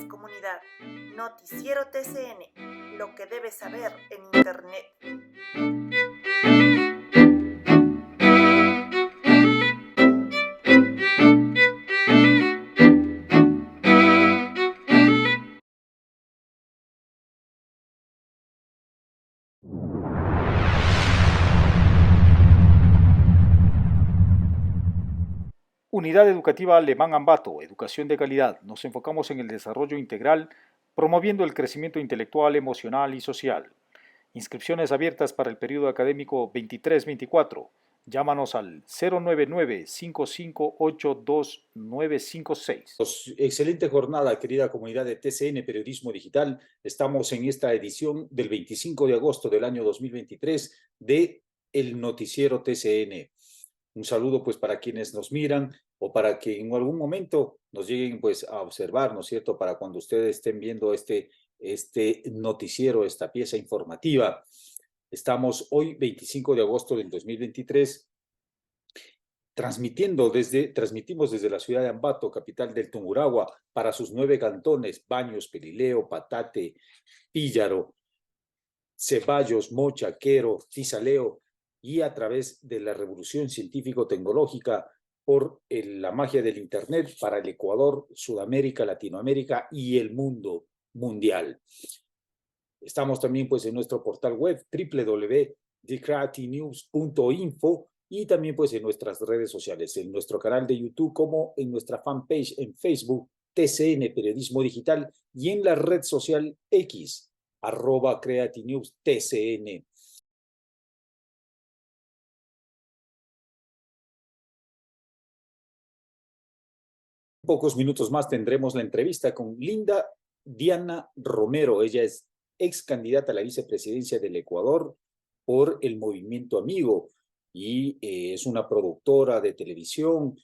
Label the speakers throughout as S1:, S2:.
S1: comunidad. Noticiero TCN, lo que debes saber en Internet.
S2: Unidad Educativa Alemán Ambato, educación de calidad. Nos enfocamos en el desarrollo integral, promoviendo el crecimiento intelectual, emocional y social. Inscripciones abiertas para el periodo académico 23-24. Llámanos al 099-5582-956.
S3: Excelente jornada, querida comunidad de TCN Periodismo Digital. Estamos en esta edición del 25 de agosto del año 2023 de El Noticiero TCN. Un saludo pues para quienes nos miran o para que en algún momento nos lleguen pues a observar, ¿no es cierto? Para cuando ustedes estén viendo este noticiero, esta pieza informativa. Estamos hoy 25 de agosto del 2023 transmitimos desde la ciudad de Ambato, capital del Tungurahua, para sus 9 cantones: Baños, Pelileo, Patate, Píllaro, Ceballos, Mocha, Quero, Tizaleo, y a través de la revolución científico-tecnológica por la magia del Internet para el Ecuador, Sudamérica, Latinoamérica y el mundo mundial. Estamos también pues en nuestro portal web www.thecreatinews.info y también pues en nuestras redes sociales, en nuestro canal de YouTube como en nuestra fanpage en Facebook, TCN Periodismo Digital, y en la red social X, @CreatiNewsTCN. En pocos minutos más tendremos la entrevista con Linda Diana Romero. Ella es ex candidata a la vicepresidencia del Ecuador por el Movimiento Amigo y es una productora de televisión,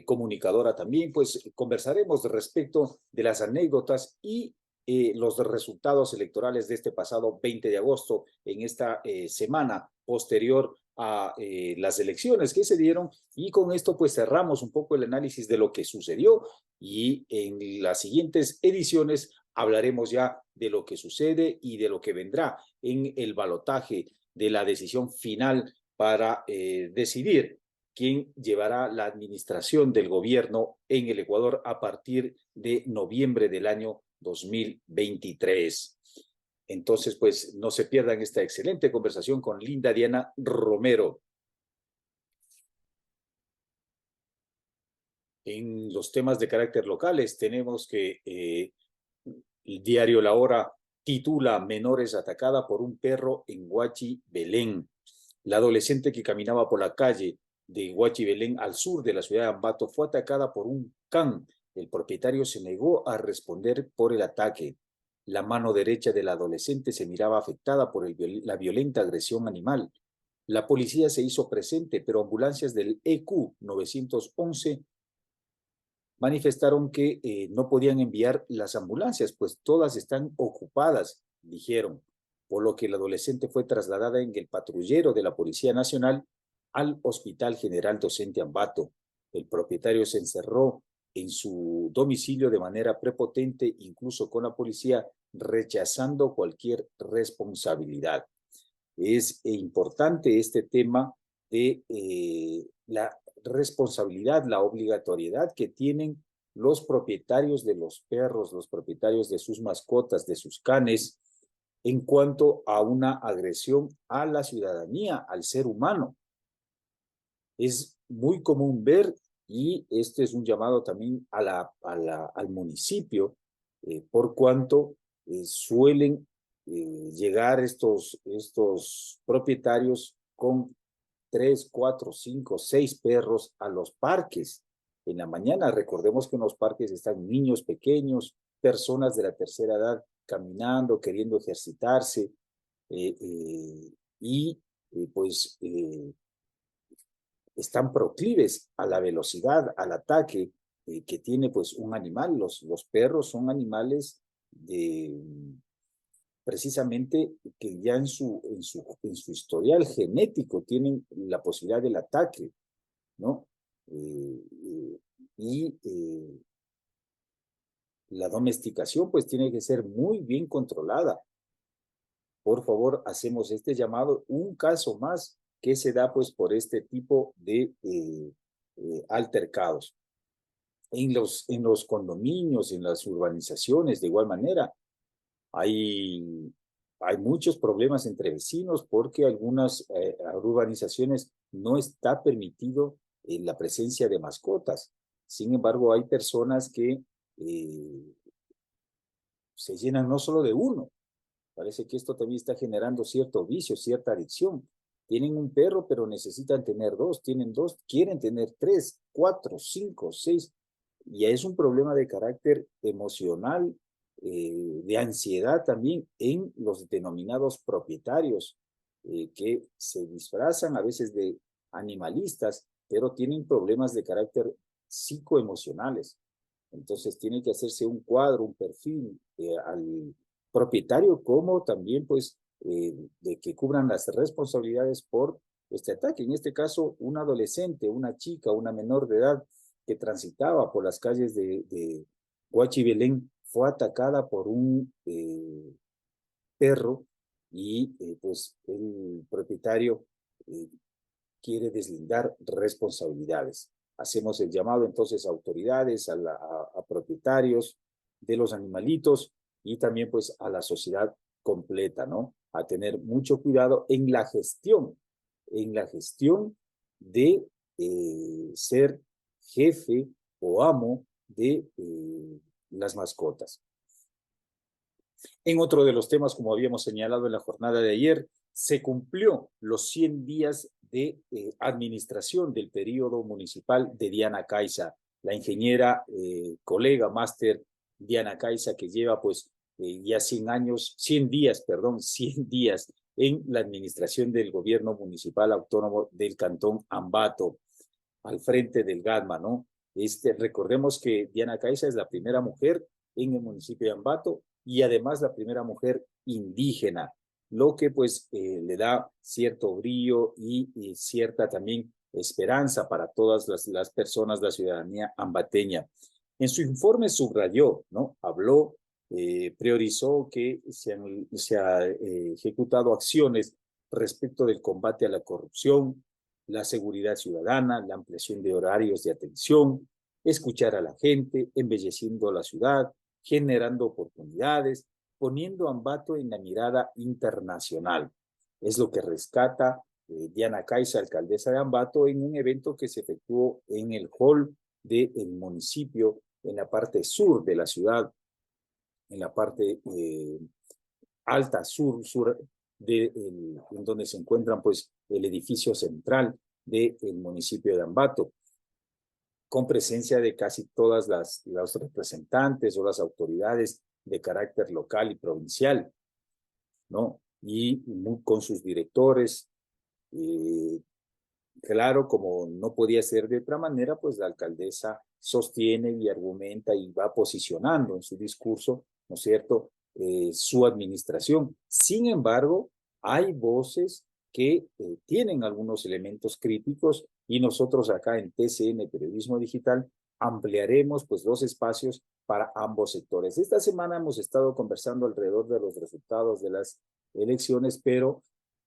S3: comunicadora también. Pues conversaremos respecto de las anécdotas y los resultados electorales de este pasado 20 de agosto, en esta semana posterior a las elecciones que se dieron, y con esto pues cerramos un poco el análisis de lo que sucedió, y en las siguientes ediciones hablaremos ya de lo que sucede y de lo que vendrá en el balotaje de la decisión final para decidir quién llevará la administración del gobierno en el Ecuador a partir de noviembre del año 2023. Entonces, pues no se pierdan esta excelente conversación con Linda Diana Romero. En los temas de carácter locales tenemos que el diario La Hora titula: Menores atacada por un perro en Huachi, Belén. La adolescente que caminaba por la calle de Huachi, Belén, al sur de la ciudad de Ambato, fue atacada por un can. El propietario se negó a responder por el ataque. La mano derecha de la adolescente se miraba afectada por la violenta agresión animal. La policía se hizo presente, pero ambulancias del EQ 911 manifestaron que no podían enviar las ambulancias, pues todas están ocupadas, dijeron, por lo que la adolescente fue trasladada en el patrullero de la Policía Nacional al Hospital General Docente Ambato. El propietario se encerró en su domicilio de manera prepotente, incluso con la policía, rechazando cualquier responsabilidad. Es importante este tema de la responsabilidad, la obligatoriedad que tienen los propietarios de los perros, los propietarios de sus mascotas, de sus canes, en cuanto a una agresión a la ciudadanía, al ser humano. Es muy común ver, y este es un llamado también al municipio, por cuanto suelen llegar estos propietarios con 3, 4, 5, 6 perros a los parques en la mañana. Recordemos que en los parques están niños pequeños, personas de la tercera edad caminando, queriendo ejercitarse, y pues están proclives a la velocidad, al ataque que tiene pues un animal. Los perros son animales precisamente que ya en su historial genético tienen la posibilidad del ataque, ¿no? Y la domesticación pues tiene que ser muy bien controlada. Por favor, hacemos este llamado, un caso más que se da pues por este tipo de altercados. En los condominios, en las urbanizaciones, de igual manera, hay muchos problemas entre vecinos porque algunas urbanizaciones no está permitido la presencia de mascotas. Sin embargo, hay personas que se llenan no solo de uno. Parece que esto también está generando cierto vicio, cierta adicción. Tienen un perro, pero necesitan tener dos. Tienen dos, quieren tener tres, cuatro, cinco, seis. Y es un problema de carácter emocional, de ansiedad también en los denominados propietarios, que se disfrazan a veces de animalistas, pero tienen problemas de carácter psicoemocionales. Entonces tiene que hacerse un cuadro, un perfil al propietario, como también pues de que cubran las responsabilidades por este ataque. En este caso, un adolescente, una chica, una menor de edad que transitaba por las calles de Huachi Belén fue atacada por un perro y pues el propietario quiere deslindar responsabilidades. Hacemos el llamado entonces a autoridades, a propietarios de los animalitos y también pues a la sociedad completa, ¿no? A tener mucho cuidado en la gestión de ser jefe o amo de las mascotas. En otro de los temas, como habíamos señalado en la jornada de ayer, se cumplió los 100 días de administración del periodo municipal de Diana Caiza, la ingeniera, colega, máster Diana Caiza, que lleva pues ya 100 días en la administración del gobierno municipal autónomo del Cantón Ambato, al frente del GADMA, ¿no? Recordemos que Diana Caiza es la primera mujer en el municipio de Ambato y además la primera mujer indígena, lo que pues le da cierto brillo y cierta también esperanza para todas las personas de la ciudadanía ambateña. En su informe subrayó, ¿no? Habló, priorizó que se ha ejecutado acciones respecto del combate a la corrupción, la seguridad ciudadana, la ampliación de horarios de atención, escuchar a la gente, embelleciendo la ciudad, generando oportunidades, poniendo a Ambato en la mirada internacional. Es lo que rescata Diana Caiza, alcaldesa de Ambato, en un evento que se efectuó en el hall del municipio, en la parte sur de la ciudad, en la parte alta sur en donde se encuentran pues el edificio central del municipio de Ambato, con presencia de casi todas los representantes o las autoridades de carácter local y provincial, ¿no? Y con sus directores. Claro, como no podía ser de otra manera, pues la alcaldesa sostiene y argumenta y va posicionando en su discurso, ¿no es cierto?, su administración. Sin embargo, hay voces que tienen algunos elementos críticos y nosotros acá en TCN Periodismo Digital ampliaremos pues los espacios para ambos sectores. Esta semana hemos estado conversando alrededor de los resultados de las elecciones, pero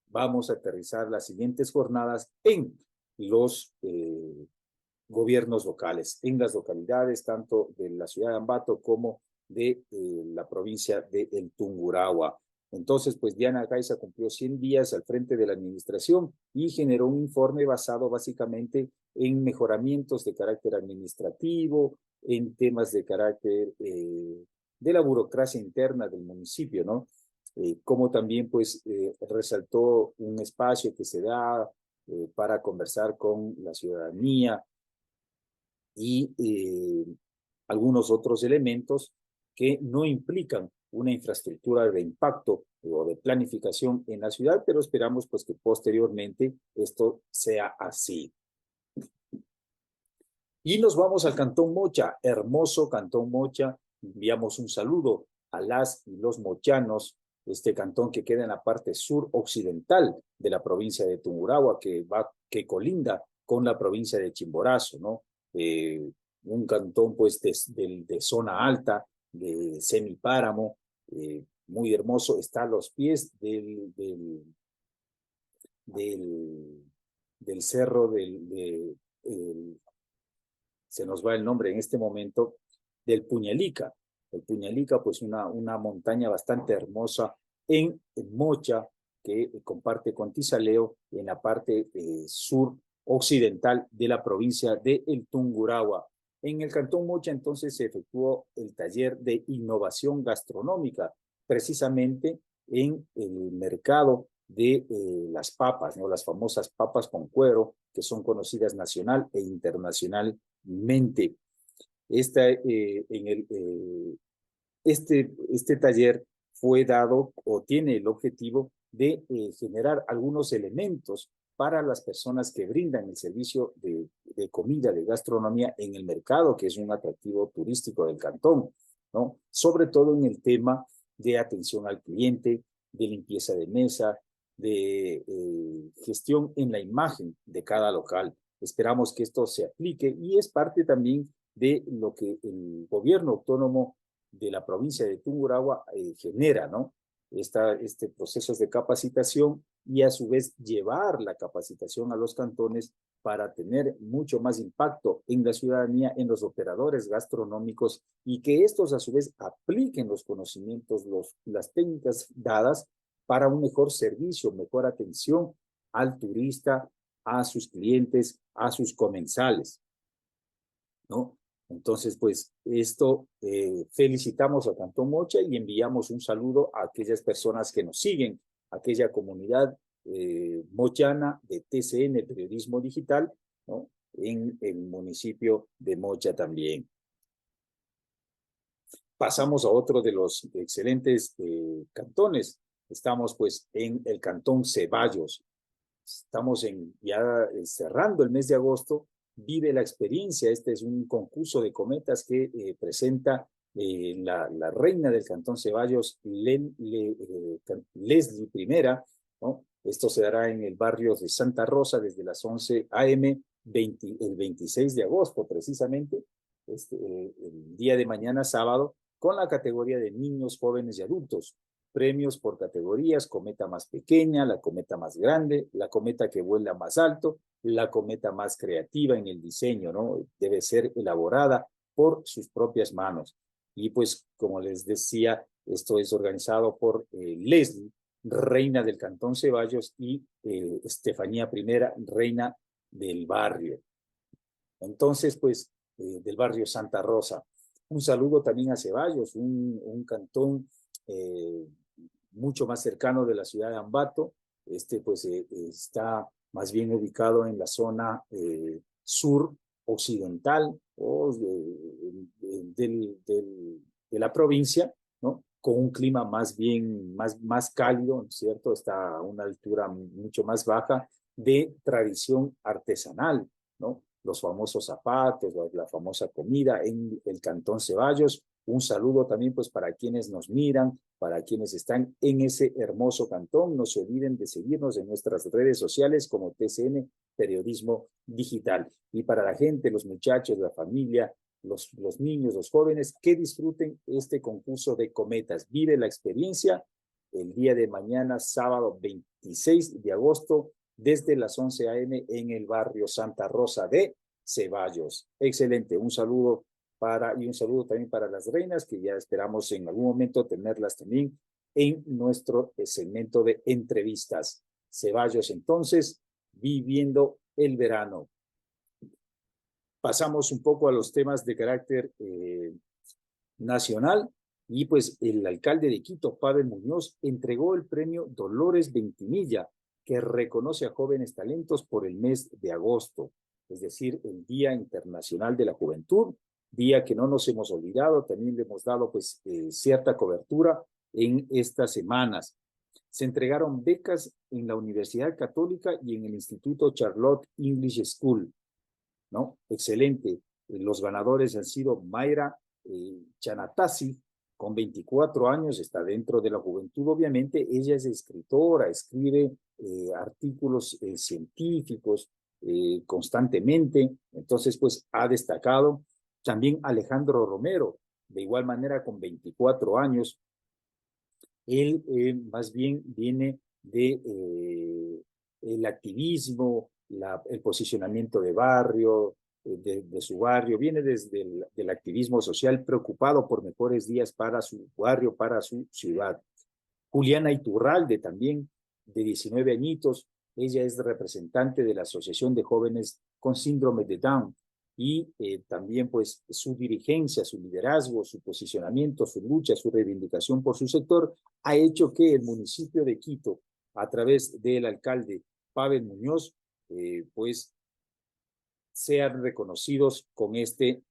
S3: vamos a aterrizar las siguientes jornadas en los gobiernos locales, en las localidades tanto de la ciudad de Ambato como de la provincia de El Tungurahua. Entonces, pues Diana Caiza cumplió 100 días al frente de la administración y generó un informe basado básicamente en mejoramientos de carácter administrativo, en temas de carácter de la burocracia interna del municipio, ¿no? Como también pues resaltó un espacio que se da para conversar con la ciudadanía y algunos otros elementos que no implican una infraestructura de impacto o de planificación en la ciudad, pero esperamos pues que posteriormente esto sea así. Y nos vamos al Cantón Mocha, hermoso Cantón Mocha. Enviamos un saludo a las y los mochanos, este cantón que queda en la parte sur occidental de la provincia de Tungurahua, que colinda con la provincia de Chimborazo, ¿no? Un cantón pues de zona alta, de semipáramo, muy hermoso, está a los pies del cerro se nos va el nombre en este momento, del Puñalica. El Puñalica, pues una montaña bastante hermosa en Mocha, que comparte con Tizaleo en la parte sur occidental de la provincia de El Tungurahua. En el Cantón Mocha entonces se efectuó el taller de innovación gastronómica, precisamente en el mercado de las papas, ¿no? Las famosas papas con cuero, que son conocidas nacional e internacionalmente. Este taller fue dado o tiene el objetivo de generar algunos elementos para las personas que brindan el servicio de comida, de gastronomía en el mercado, que es un atractivo turístico del cantón, ¿no? Sobre todo en el tema de atención al cliente, de limpieza de mesa, de gestión en la imagen de cada local. Esperamos que esto se aplique y es parte también de lo que el gobierno autónomo de la provincia de Tungurahua genera, ¿no? Este procesos de capacitación y a su vez llevar la capacitación a los cantones para tener mucho más impacto en la ciudadanía, en los operadores gastronómicos y que estos a su vez apliquen los conocimientos, las técnicas dadas para un mejor servicio, mejor atención al turista, a sus clientes, a sus comensales, ¿no? Entonces, pues, esto felicitamos a Cantón Mocha y enviamos un saludo a aquellas personas que nos siguen, aquella comunidad mochana de TCN, Periodismo Digital, ¿no? En el municipio de Mocha también. Pasamos a otro de los excelentes cantones. Estamos, pues, en el Cantón Ceballos. Estamos ya cerrando el mes de agosto. Vive la experiencia. Este es un concurso de cometas que presenta la reina del Cantón Ceballos, Leslie I, ¿no? Esto se dará en el barrio de Santa Rosa desde las 11 a.m. el 26 de agosto, precisamente, el día de mañana, sábado, con la categoría de niños, jóvenes y adultos. Premios por categorías: cometa más pequeña, la cometa más grande, la cometa que vuela más alto, la cometa más creativa en el diseño, ¿no? Debe ser elaborada por sus propias manos. Y pues, como les decía, esto es organizado por Leslie, reina del Cantón Ceballos, y Estefanía I, reina del barrio. Entonces, pues, del barrio Santa Rosa. Un saludo también a Ceballos, un cantón mucho más cercano de la ciudad de Ambato. Pues está más bien ubicado en la zona sur occidental o de la provincia, ¿no? Con un clima más cálido, ¿cierto? Está a una altura mucho más baja, de tradición artesanal, ¿no? Los famosos zapatos, la famosa comida en el Cantón Ceballos. Un saludo también, pues, para quienes nos miran, para quienes están en ese hermoso cantón. No se olviden de seguirnos en nuestras redes sociales como TCN Periodismo Digital. Y para la gente, los muchachos, la familia, los niños, los jóvenes, que disfruten este concurso de cometas. Vive la experiencia el día de mañana, sábado 26 de agosto, desde las 11 a.m. en el barrio Santa Rosa de Ceballos. Excelente, un saludo y un saludo también para las reinas, que ya esperamos en algún momento tenerlas también en nuestro segmento de entrevistas. Ceballos, entonces, viviendo el verano. Pasamos un poco a los temas de carácter nacional, y pues el alcalde de Quito, Pavel Muñoz, entregó el premio Dolores Ventimilla, que reconoce a jóvenes talentos por el mes de agosto, es decir, el Día Internacional de la Juventud, día que no nos hemos olvidado. También le hemos dado pues cierta cobertura en estas semanas. Se entregaron becas en la Universidad Católica y en el Instituto Charlotte English School, ¿no? Excelente. Los ganadores han sido Mayra Chanatasi, con 24 años, está dentro de la juventud, obviamente. Ella es escritora, escribe artículos científicos constantemente, entonces pues ha destacado. También Alejandro Romero, de igual manera con 24 años. Él más bien viene de el activismo, el posicionamiento de barrio, de su barrio, viene desde del activismo social, preocupado por mejores días para su barrio, para su ciudad. Juliana Iturralde también, de 19 añitos, ella es representante de la Asociación de Jóvenes con Síndrome de Down, y también pues su dirigencia, su liderazgo, su posicionamiento, su lucha, su reivindicación por su sector ha hecho que el municipio de Quito, a través del alcalde Pavel Muñoz, pues sean reconocidos con este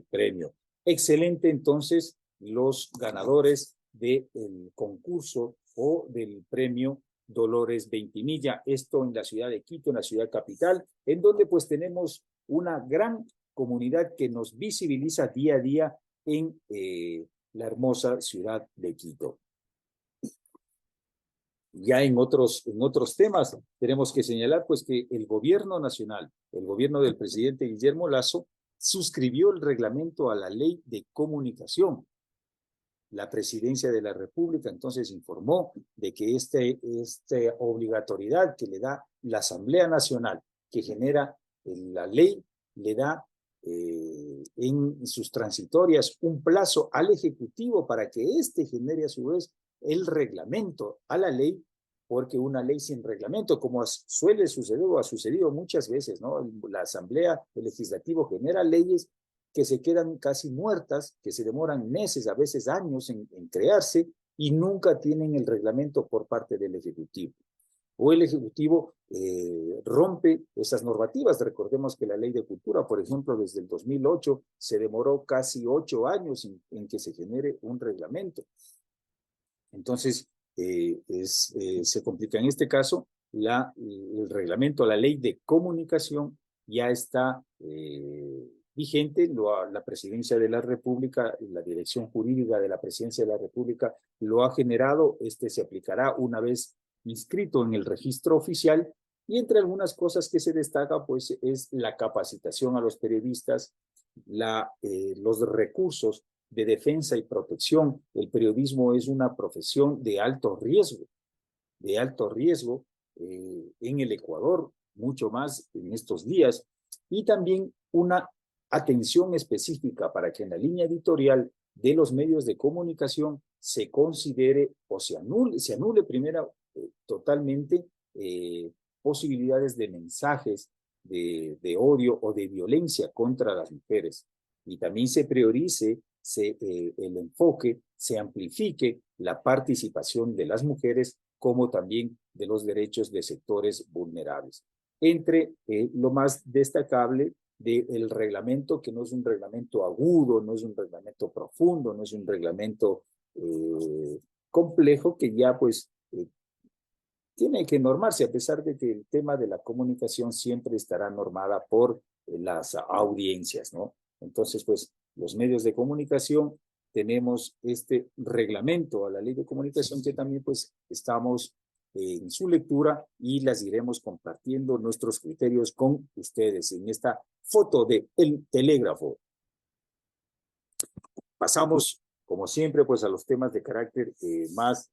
S3: premio. Excelente, entonces, los ganadores del concurso o del premio Dolores Veintimilla, esto en la ciudad de Quito, en la ciudad capital, en donde pues tenemos una gran comunidad que nos visibiliza día a día en la hermosa ciudad de Quito. Ya en otros temas, tenemos que señalar pues que el gobierno nacional, el gobierno del presidente Guillermo Lasso, suscribió el reglamento a la ley de comunicación. La presidencia de la República entonces informó de que esta obligatoriedad que le da la Asamblea Nacional, que genera la ley, le da en sus transitorias un plazo al Ejecutivo para que éste genere a su vez el reglamento a la ley, porque una ley sin reglamento, como suele suceder o ha sucedido muchas veces, ¿no? La Asamblea, el Legislativo genera leyes que se quedan casi muertas, que se demoran meses, a veces años en crearse, y nunca tienen el reglamento por parte del Ejecutivo. O el Ejecutivo rompe esas normativas. Recordemos que la Ley de Cultura, por ejemplo, desde el 2008, se demoró casi 8 años en que se genere un reglamento. Entonces, se complica. En este caso, el reglamento, la Ley de Comunicación ya está vigente. La Presidencia de la República, la Dirección Jurídica de la Presidencia de la República lo ha generado. Se aplicará una vez inscrito en el registro oficial, y entre algunas cosas que se destaca pues es la capacitación a los periodistas, los recursos de defensa y protección. El periodismo es una profesión de alto riesgo en el Ecuador, mucho más en estos días, y también una atención específica para que en la línea editorial de los medios de comunicación se considere o se anule primero totalmente posibilidades de mensajes de odio o de violencia contra las mujeres, y también se priorice el enfoque, se amplifique la participación de las mujeres, como también de los derechos de sectores vulnerables. Entre lo más destacable del reglamento, que no es un reglamento agudo, no es un reglamento profundo, no es un reglamento complejo, que ya pues tiene que normarse, a pesar de que el tema de la comunicación siempre estará normada por las audiencias, ¿no? Entonces, pues, los medios de comunicación tenemos este reglamento a la ley de comunicación, que también pues estamos en su lectura, y las iremos compartiendo nuestros criterios con ustedes en esta foto de El Telégrafo. Pasamos, como siempre, pues a los temas de carácter más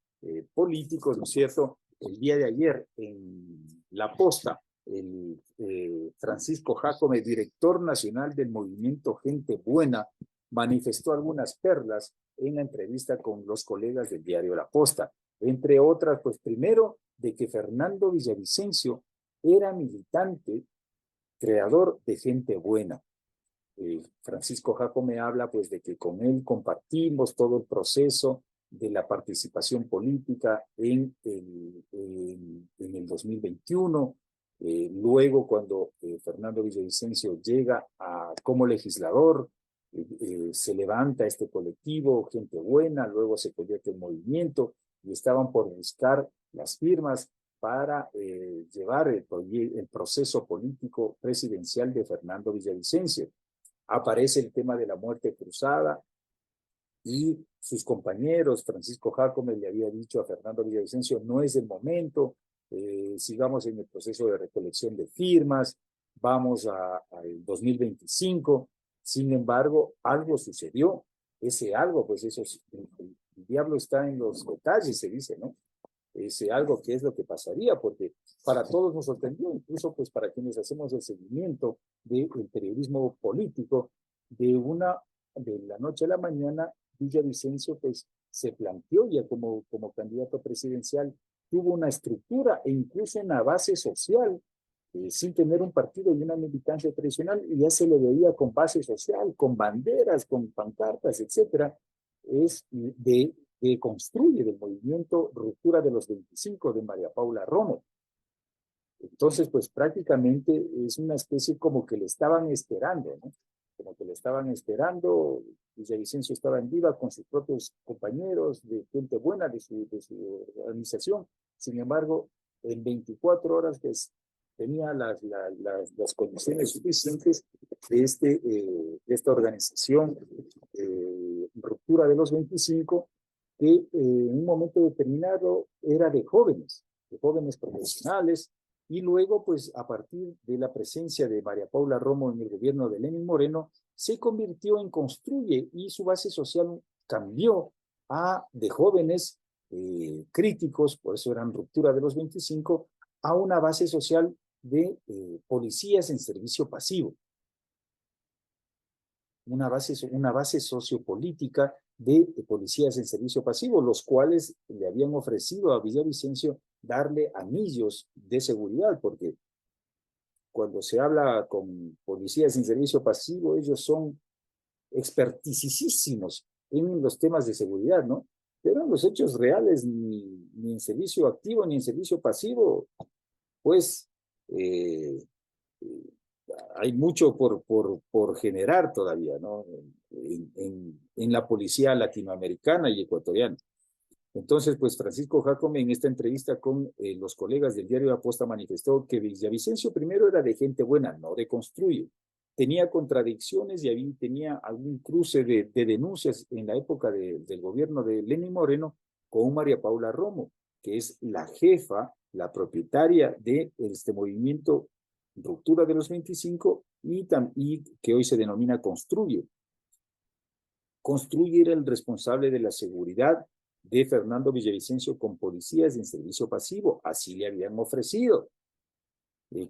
S3: políticos, ¿no es cierto? El día de ayer en La Posta, el Francisco Jácome, director nacional del movimiento Gente Buena, manifestó algunas perlas en la entrevista con los colegas del diario La Posta. Entre otras, pues primero, de que Fernando Villavicencio era militante, creador de Gente Buena. Francisco Jácome habla pues de que con él compartimos todo el proceso de la participación política en el 2021. Luego, cuando Fernando Villavicencio llega como legislador, se levanta este colectivo, Gente Buena, luego se convierte en movimiento, y estaban por buscar las firmas para llevar el proceso político presidencial de Fernando Villavicencio. Aparece el tema de la muerte cruzada, y sus compañeros, Francisco Jácome le había dicho a Fernando Villavicencio: no es el momento, sigamos en el proceso de recolección de firmas, vamos al 2025. Sin embargo, algo sucedió, ese algo, pues eso, el diablo está en los detalles, se dice, ¿no? Ese algo, ¿qué es lo que pasaría? Porque para todos nos sorprendió, incluso pues para quienes hacemos el seguimiento del periodismo político, de la noche a la mañana, Villavicencio pues se planteó ya como candidato presidencial, tuvo una estructura e incluso una base social, sin tener un partido y una militancia tradicional, y ya se le veía con base social, con banderas, con pancartas, etcétera, es de Construye, del movimiento Ruptura de los 25 de María Paula Romo. Entonces, pues prácticamente es una especie como que le estaban esperando, ¿no? Como que le estaban esperando. Villavicencio estaba en viva con sus propios compañeros, de gente buena de su organización. Sin embargo, en 24 horas pues, tenía las condiciones suficientes de esta organización, Ruptura de los 25, que en un momento determinado era de jóvenes profesionales, y luego, pues, a partir de la presencia de María Paula Romo en el gobierno de Lenín Moreno, se convirtió en Construye y su base social cambió de jóvenes críticos, por eso eran Ruptura de los 25, a una base social de policías en servicio pasivo. Una base sociopolítica de policías en servicio pasivo, los cuales le habían ofrecido a Villavicencio darle anillos de seguridad, porque cuando se habla con policías en servicio pasivo, ellos son experticísimos en los temas de seguridad, ¿no? Pero en los hechos reales, ni en servicio activo ni en servicio pasivo, pues hay mucho por generar todavía, ¿no? En la policía latinoamericana y ecuatoriana. Entonces, pues Francisco Jácome en esta entrevista con los colegas del diario La Posta manifestó que Villavicencio primero era de gente buena, no de Construye. Tenía contradicciones y ahí tenía algún cruce de denuncias en la época del gobierno de Lenín Moreno con María Paula Romo, que es la jefa, la propietaria de este movimiento Ruptura de los 25 y que hoy se denomina Construye. Construye era el responsable de la seguridad de Fernando Villavicencio con policías en servicio pasivo, así le habían ofrecido.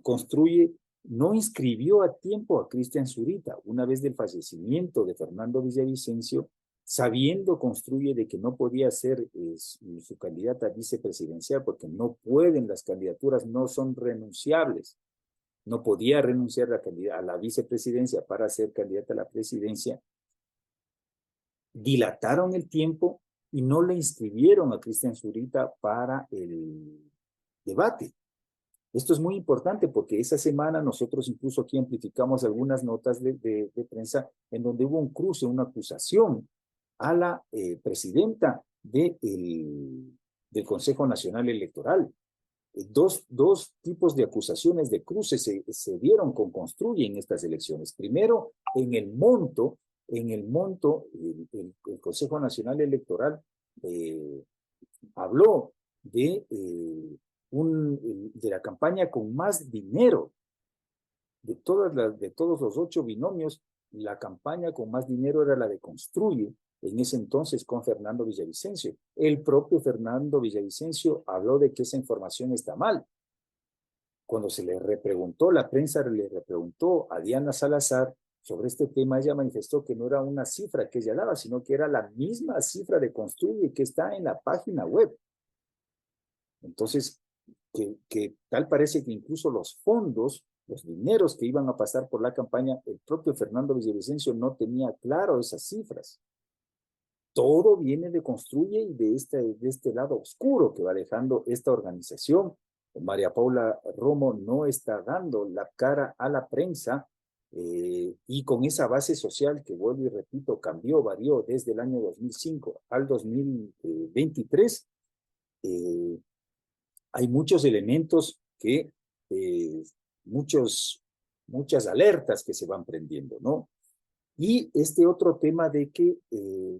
S3: Construye no inscribió a tiempo a Cristian Zurita una vez del fallecimiento de Fernando Villavicencio, sabiendo Construye de que no podía ser su candidata vicepresidencial, porque no pueden, las candidaturas no son renunciables. No podía renunciar a la vicepresidencia para ser candidata a la presidencia. Dilataron el tiempo y no le inscribieron a Cristian Zurita para el debate. Esto es muy importante porque esa semana nosotros incluso aquí amplificamos algunas notas de prensa en donde hubo un cruce, una acusación a la presidenta del Consejo Nacional Electoral. Dos tipos de acusaciones de cruce se dieron con Construye en estas elecciones. Primero, en el monto, el Consejo Nacional Electoral habló de la campaña con más dinero. De todos los 8 binomios, la campaña con más dinero era la de Construye, en ese entonces con Fernando Villavicencio. El propio Fernando Villavicencio habló de que esa información está mal. Cuando se le repreguntó, la prensa le repreguntó a Diana Salazar sobre este tema, ella manifestó que no era una cifra que ella daba, sino que era la misma cifra de Construye que está en la página web. Entonces, que tal parece que incluso los fondos, los dineros que iban a pasar por la campaña, el propio Fernando Villavicencio no tenía claro esas cifras. Todo viene de Construye y de este lado oscuro que va dejando esta organización. María Paula Romo no está dando la cara a la prensa y con esa base social que, vuelvo y repito, varió desde el año 2005 al 2023, hay muchos elementos muchas alertas que se van prendiendo, ¿no? Y este otro tema de que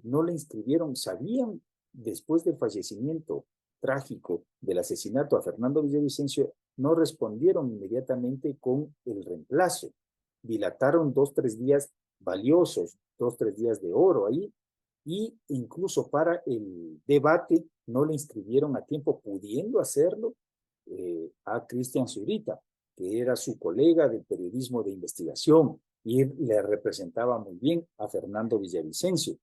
S3: no le inscribieron, sabían después del fallecimiento trágico del asesinato a Fernando Villavicencio, no respondieron inmediatamente con el reemplazo. Dilataron 2-3 días valiosos, 2-3 días de oro ahí, y incluso para el debate no le inscribieron a tiempo, pudiendo hacerlo a Cristian Zurita, que era su colega del periodismo de investigación y le representaba muy bien a Fernando Villavicencio.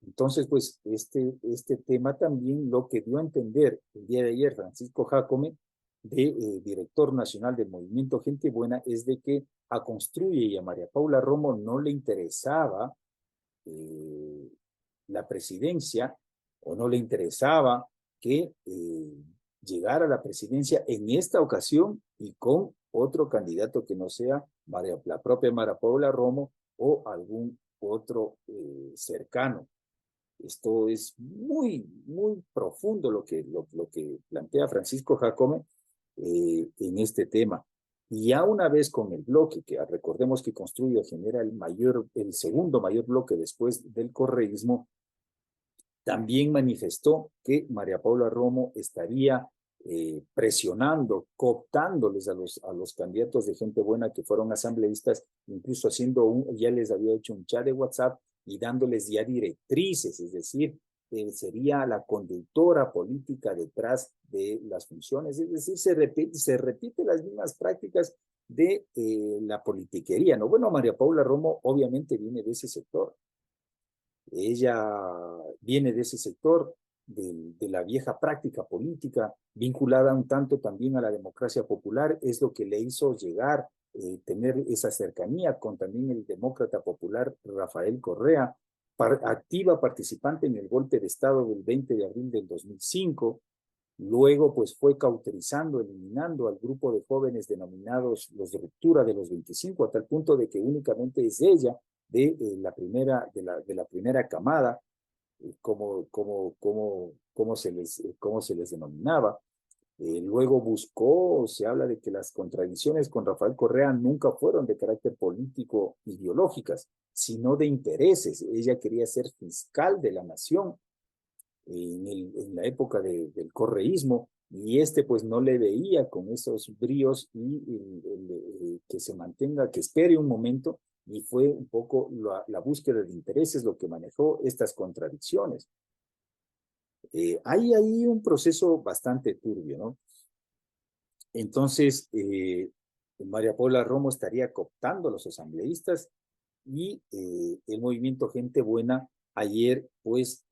S3: Entonces, pues, este tema también lo que dio a entender el día de ayer Francisco Jácome, director nacional del Movimiento Gente Buena, es de que a Construye y a María Paula Romo no le interesaba la presidencia o no le interesaba que llegara a la presidencia en esta ocasión y con otro candidato que no sea la propia María Paula Romo o algún otro cercano. Esto es muy, muy profundo lo que plantea Francisco Jácome en este tema. Y ya una vez con el bloque, que recordemos que Construye genera el segundo mayor bloque después del correísmo, también manifestó que María Paula Romo estaría presionando, cooptándoles a los candidatos de Gente Buena que fueron asambleístas, incluso ya les había hecho un chat de WhatsApp y dándoles ya directrices, es decir, sería la conductora política detrás de las funciones, es decir, se repite las mismas prácticas de la politiquería, ¿no? Bueno, María Paula Romo obviamente viene de ese sector. Ella viene de ese sector, de la vieja práctica política, vinculada un tanto también a la democracia popular, es lo que le hizo llegar, tener esa cercanía con también el demócrata popular Rafael Correa, activa participante en el golpe de Estado del 20 de abril del 2005, luego pues fue cauterizando, eliminando al grupo de jóvenes denominados los de ruptura de los 25, a tal punto de que únicamente es ella de la primera camada, cómo se les denominaba. Luego se habla de que las contradicciones con Rafael Correa nunca fueron de carácter político ideológicas, sino de intereses. Ella quería ser fiscal de la nación en la época del correísmo, y pues no le veía con esos bríos y que se mantenga, que espere un momento, y fue un poco la búsqueda de intereses lo que manejó estas contradicciones. Hay ahí un proceso bastante turbio, ¿no? Entonces, María Paula Romo estaría cooptando a los asambleístas y el movimiento Gente Buena ayer pues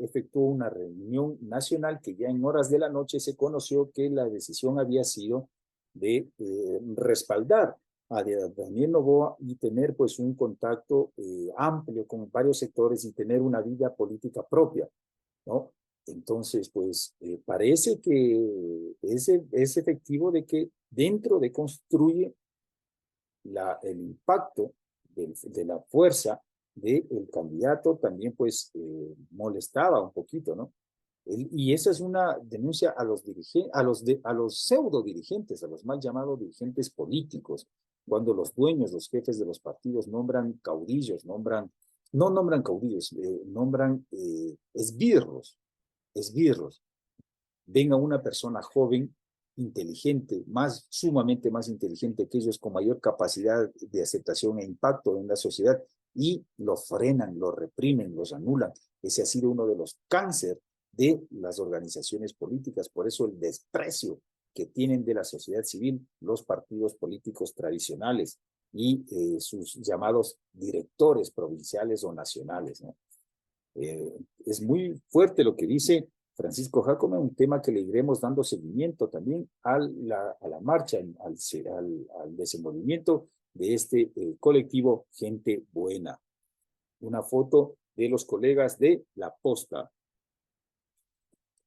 S3: efectuó una reunión nacional que ya en horas de la noche se conoció que la decisión había sido de respaldar a Daniel Noboa y tener pues un contacto amplio con varios sectores y tener una vida política propia, ¿no? Entonces, pues parece que es efectivo de que dentro de Construye el impacto de la fuerza del candidato también pues molestaba un poquito, ¿no? Y esa es una denuncia a los dirigentes, a los pseudo dirigentes, a los mal llamados dirigentes políticos, cuando los dueños, los jefes de los partidos nombran caudillos, no nombran caudillos, nombran esbirros. Ven a una persona joven, inteligente, sumamente más inteligente que ellos, con mayor capacidad de aceptación e impacto en la sociedad, y lo frenan, lo reprimen, los anulan. Ese ha sido uno de los cánceres de las organizaciones políticas, por eso el desprecio que tienen de la sociedad civil los partidos políticos tradicionales y sus llamados directores provinciales o nacionales, ¿no? Es muy fuerte lo que dice Francisco Jácome, un tema que le iremos dando seguimiento también a la marcha, al desenvolvimiento de este colectivo Gente Buena. Una foto de los colegas de La Posta.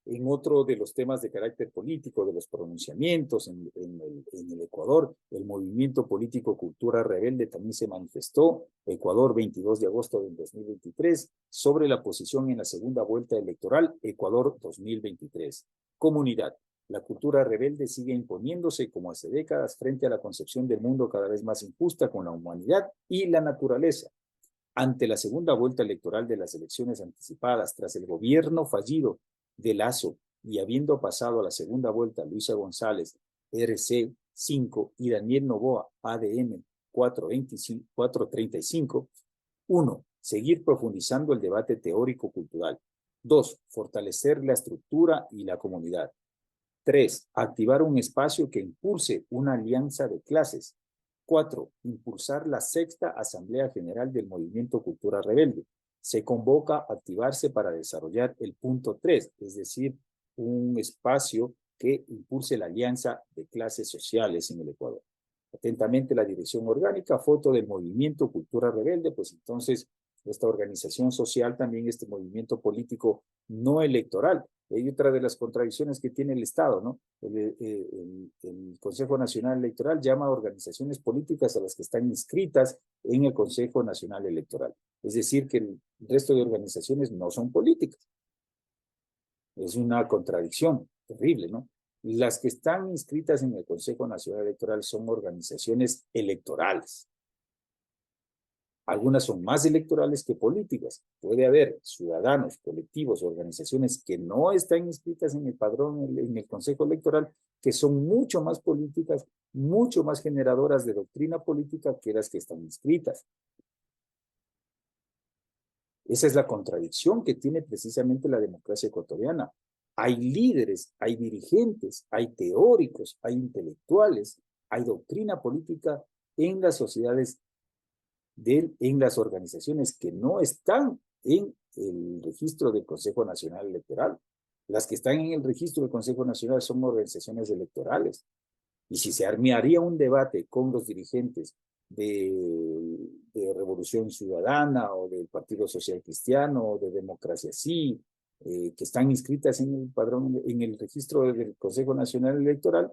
S3: En otro de los temas de carácter político, de los pronunciamientos en el Ecuador, el movimiento político Cultura Rebelde también se manifestó, Ecuador, 22 de agosto del 2023, sobre la posición en la segunda vuelta electoral, Ecuador 2023. Comunidad. La cultura rebelde sigue imponiéndose como hace décadas frente a la concepción del mundo cada vez más injusta con la humanidad y la naturaleza. Ante la segunda vuelta electoral de las elecciones anticipadas tras el gobierno fallido de Lazo y habiendo pasado a la segunda vuelta Luisa González, RC 5 y Daniel Noboa, ADN 435, 1. seguir profundizando el debate teórico-cultural. 2, fortalecer la estructura y la comunidad. 3, activar un espacio que impulse una alianza de clases. 4, impulsar la 6ª Asamblea General del Movimiento Cultura Rebelde. Se convoca a activarse para desarrollar el punto 3, es decir, un espacio que impulse la alianza de clases sociales en el Ecuador. Atentamente la dirección orgánica, foto del Movimiento Cultura Rebelde, pues entonces esta organización social, también este movimiento político no electoral. Hay otra de las contradicciones que tiene el Estado, ¿no? El Consejo Nacional Electoral llama a organizaciones políticas a las que están inscritas en el Consejo Nacional Electoral. Es decir, que el resto de organizaciones no son políticas. Es una contradicción terrible, ¿no? Las que están inscritas en el Consejo Nacional Electoral son organizaciones electorales. Algunas son más electorales que políticas. Puede haber ciudadanos, colectivos, organizaciones que no están inscritas en el padrón, en el Consejo Electoral, que son mucho más políticas, mucho más generadoras de doctrina política que las que están inscritas. Esa es la contradicción que tiene precisamente la democracia ecuatoriana. Hay líderes, hay dirigentes, hay teóricos, hay intelectuales, hay doctrina política en las sociedades, en las organizaciones que no están en el registro del Consejo Nacional Electoral. Las que están en el registro del Consejo Nacional son organizaciones electorales. Y si se armaría un debate con los dirigentes de Revolución Ciudadana o del Partido Social Cristiano o de Democracia Sí, que están inscritas en el padrón, en el registro del Consejo Nacional Electoral,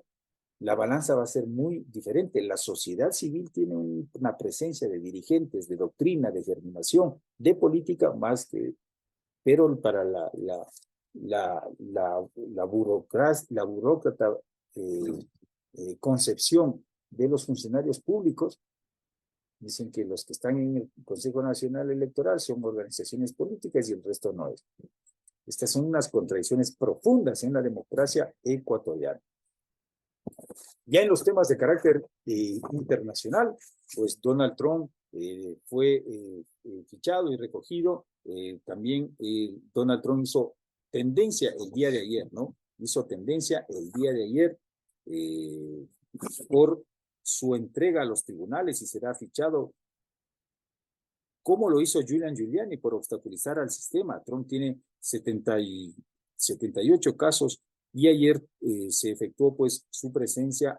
S3: la balanza va a ser muy diferente. La sociedad civil tiene una presencia de dirigentes, de doctrina, de germinación, de política, más que, pero para la burócrata concepción de los funcionarios públicos, dicen que los que están en el Consejo Nacional Electoral son organizaciones políticas y el resto no es. Estas son unas contradicciones profundas en la democracia ecuatoriana. Ya en los temas de carácter internacional, pues Donald Trump fue fichado y recogido. También Donald Trump hizo tendencia el día de ayer, ¿no? Hizo tendencia el día de ayer por su entrega a los tribunales y será fichado, como lo hizo Julian Giuliani, por obstaculizar al sistema. Trump tiene 78 casos y ayer se efectuó pues su presencia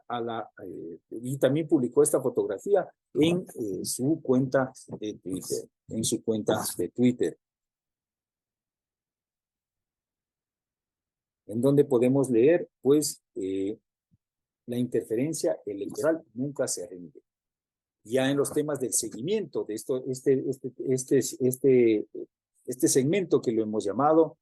S3: y también publicó esta fotografía en su cuenta de Twitter, en donde podemos leer pues la interferencia electoral nunca se rinde. Ya en los temas del seguimiento de esto, este segmento que lo hemos llamado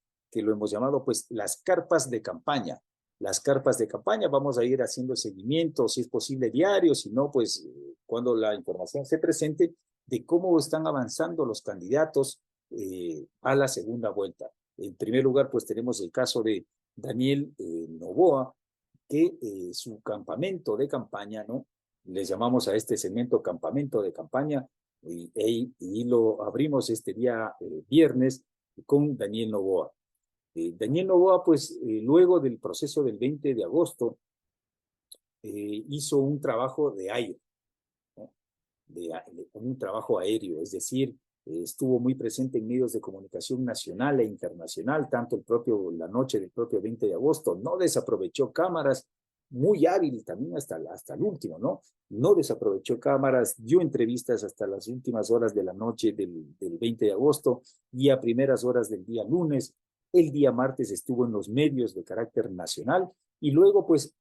S3: pues las carpas de campaña. Las carpas de campaña, vamos a ir haciendo seguimiento, si es posible diario, si no, pues cuando la información se presente, de cómo están avanzando los candidatos a la segunda vuelta. En primer lugar, pues tenemos el caso de Daniel Noboa, que su campamento de campaña, ¿no? Les llamamos a este segmento campamento de campaña y lo abrimos este día viernes con Daniel Noboa. Daniel Noboa, pues luego del proceso del 20 de agosto, hizo un trabajo de aire, ¿no? Un trabajo aéreo, es decir, estuvo muy presente en medios de comunicación nacional e internacional, tanto la noche del propio 20 de agosto, no desaprovechó cámaras, muy hábil también hasta el último, ¿no? No desaprovechó cámaras, dio entrevistas hasta las últimas horas de la noche del 20 de agosto y a primeras horas del día lunes. El día martes estuvo en los medios de carácter nacional y luego pues